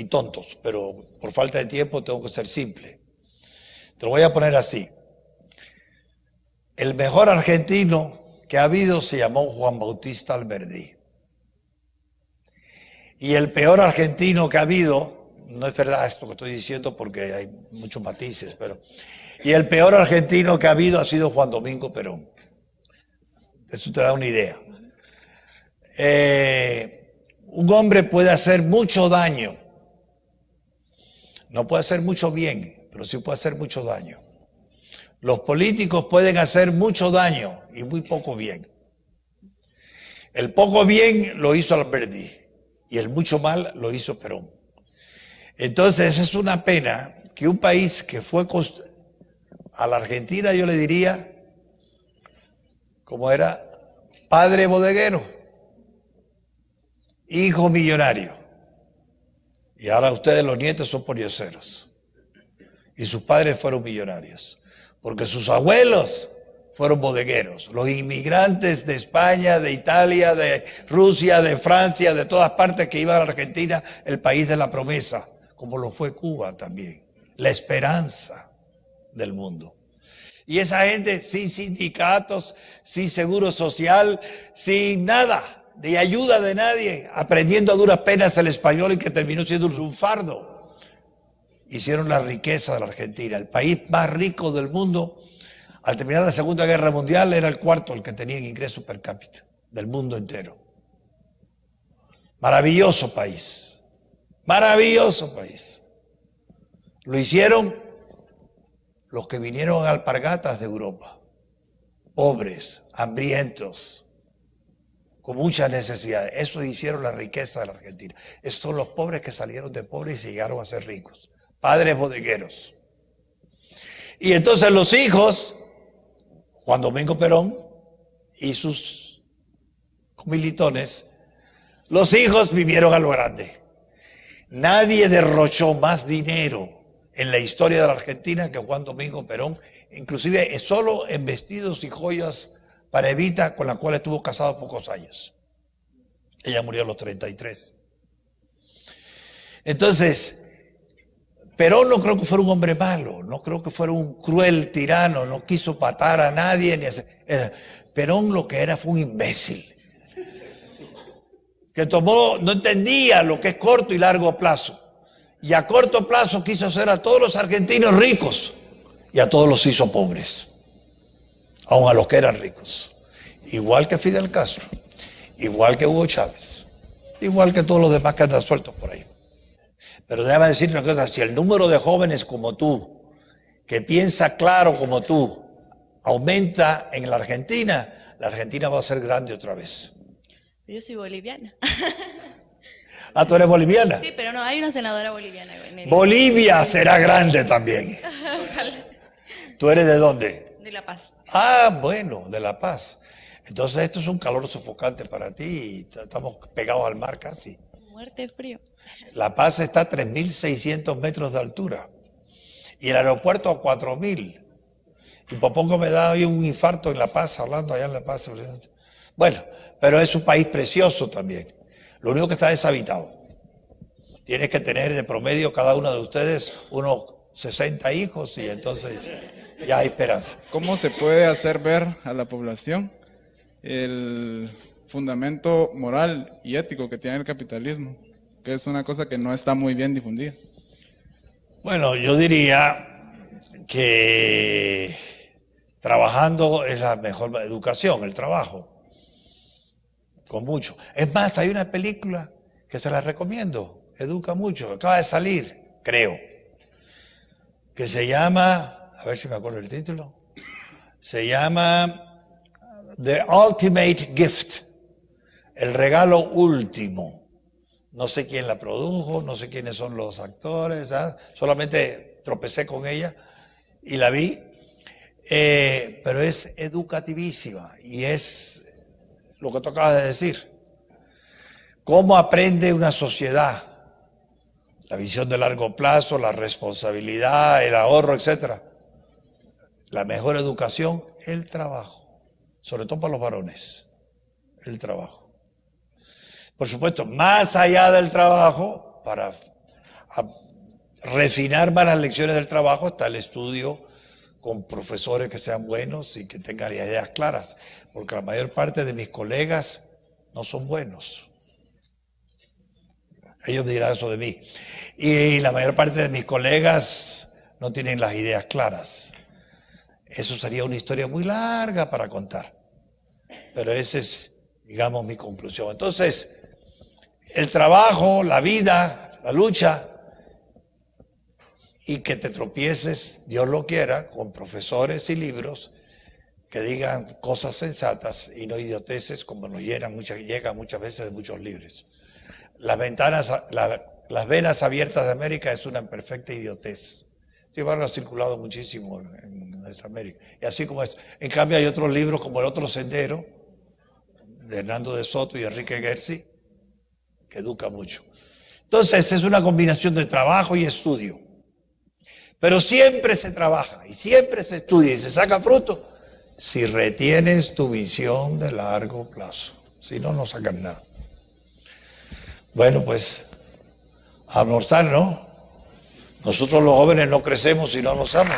tontos, pero por falta de tiempo tengo que ser simple. Te lo voy a poner así. El mejor argentino que ha habido se llamó Juan Bautista Alberdi. Y el peor argentino que ha habido, no es verdad esto que estoy diciendo porque hay muchos matices, y el peor argentino que ha habido ha sido Juan Domingo Perón. Eso te da una idea. Un hombre puede hacer mucho daño. No puede hacer mucho bien, pero sí puede hacer mucho daño. Los políticos pueden hacer mucho daño y muy poco bien. El poco bien lo hizo Alberdi y el mucho mal lo hizo Perón. Entonces es una pena que un país que fue a la Argentina, yo le diría, como era, padre bodeguero, hijo millonario. Y ahora ustedes los nietos son pordioseros. Y sus padres fueron millonarios. Porque sus abuelos fueron bodegueros. Los inmigrantes de España, de Italia, de Rusia, de Francia, de todas partes que iban a la Argentina, el país de la promesa, como lo fue Cuba también. La esperanza del mundo. Y esa gente sin sindicatos, sin seguro social, sin nada, de ayuda de nadie, aprendiendo a duras penas el español y que terminó siendo un fardo. Hicieron la riqueza de la Argentina, el país más rico del mundo. Al terminar la Segunda Guerra Mundial era el cuarto el que tenía en ingreso per cápita del mundo entero. Maravilloso país. Maravilloso país. Lo hicieron los que vinieron a alpargatas de Europa. Pobres, hambrientos, con muchas necesidades. Eso hicieron la riqueza de la Argentina. Esos son los pobres que salieron de pobres y llegaron a ser ricos. Padres bodegueros. Y entonces los hijos, Juan Domingo Perón y sus militones, los hijos vivieron a lo grande. Nadie derrochó más dinero en la historia de la Argentina que Juan Domingo Perón, inclusive solo en vestidos y joyas para Evita, con la cual estuvo casado pocos años. Ella murió a los 33. Entonces, Perón no creo que fuera un hombre malo, no creo que fuera un cruel tirano, no quiso matar a nadie. Perón lo que era fue un imbécil, que no entendía lo que es corto y largo plazo. Y a corto plazo quiso hacer a todos los argentinos ricos y a todos los hizo pobres, aun a los que eran ricos. Igual que Fidel Castro, igual que Hugo Chávez, igual que todos los demás que andan sueltos por ahí. Pero déjame decir una cosa, si el número de jóvenes como tú, que piensa claro como tú, aumenta en la Argentina va a ser grande otra vez. Yo soy boliviana. Ah, ¿tú eres boliviana? Sí, pero no, hay una senadora boliviana. Bolivia será grande también. Ojalá. ¿Tú eres de dónde? De La Paz. Ah, bueno, de La Paz. Entonces esto es un calor sofocante para ti y estamos pegados al mar casi. Muerte frío. La Paz está a 3.600 metros de altura y el aeropuerto a 4.000. Y por poco me da hoy un infarto en La Paz, hablando allá en La Paz. Bueno, pero es un país precioso también. Lo único que está deshabitado. Tienes que tener de promedio cada uno de ustedes unos 60 hijos y entonces ya hay esperanza. ¿Cómo se puede hacer ver a la población el fundamento moral y ético que tiene el capitalismo? Que es una cosa que no está muy bien difundida. Bueno, yo diría que trabajando es la mejor educación, el trabajo. Con mucho. Es más, hay una película que se la recomiendo, educa mucho, acaba de salir, creo, que se llama, a ver si me acuerdo el título, se llama The Ultimate Gift, el regalo último. No sé quién la produjo, no sé quiénes son los actores, ¿sabes? Solamente tropecé con ella y la vi, pero es educativísima y es lo que tú acabas de decir. ¿Cómo aprende una sociedad? La visión de largo plazo, la responsabilidad, el ahorro, etc. La mejor educación, el trabajo. Sobre todo para los varones, el trabajo. Por supuesto, más allá del trabajo, para refinar más las lecciones del trabajo, está el estudio con profesores que sean buenos y que tengan ideas claras, porque la mayor parte de mis colegas no son buenos. Ellos me dirán eso de mí. Y la mayor parte de mis colegas no tienen las ideas claras. Eso sería una historia muy larga para contar. Pero esa es, digamos, mi conclusión. Entonces, el trabajo, la vida, la lucha, y que te tropieces, Dios lo quiera, con profesores y libros que digan cosas sensatas y no idioteces como nos llega muchas veces de muchos libros. Las venas abiertas de América es una perfecta idiotez. Sin embargo, ha circulado muchísimo en nuestra América. Y así como es. En cambio, hay otros libros como El Otro Sendero, de Hernando de Soto y Enrique Gersi, que educa mucho. Entonces, es una combinación de trabajo y estudio. Pero siempre se trabaja y siempre se estudia y se saca fruto si retienes tu visión de largo plazo. Si no, no sacas nada. Bueno, pues, a almorzar, ¿no? Nosotros los jóvenes no crecemos si no almorzamos.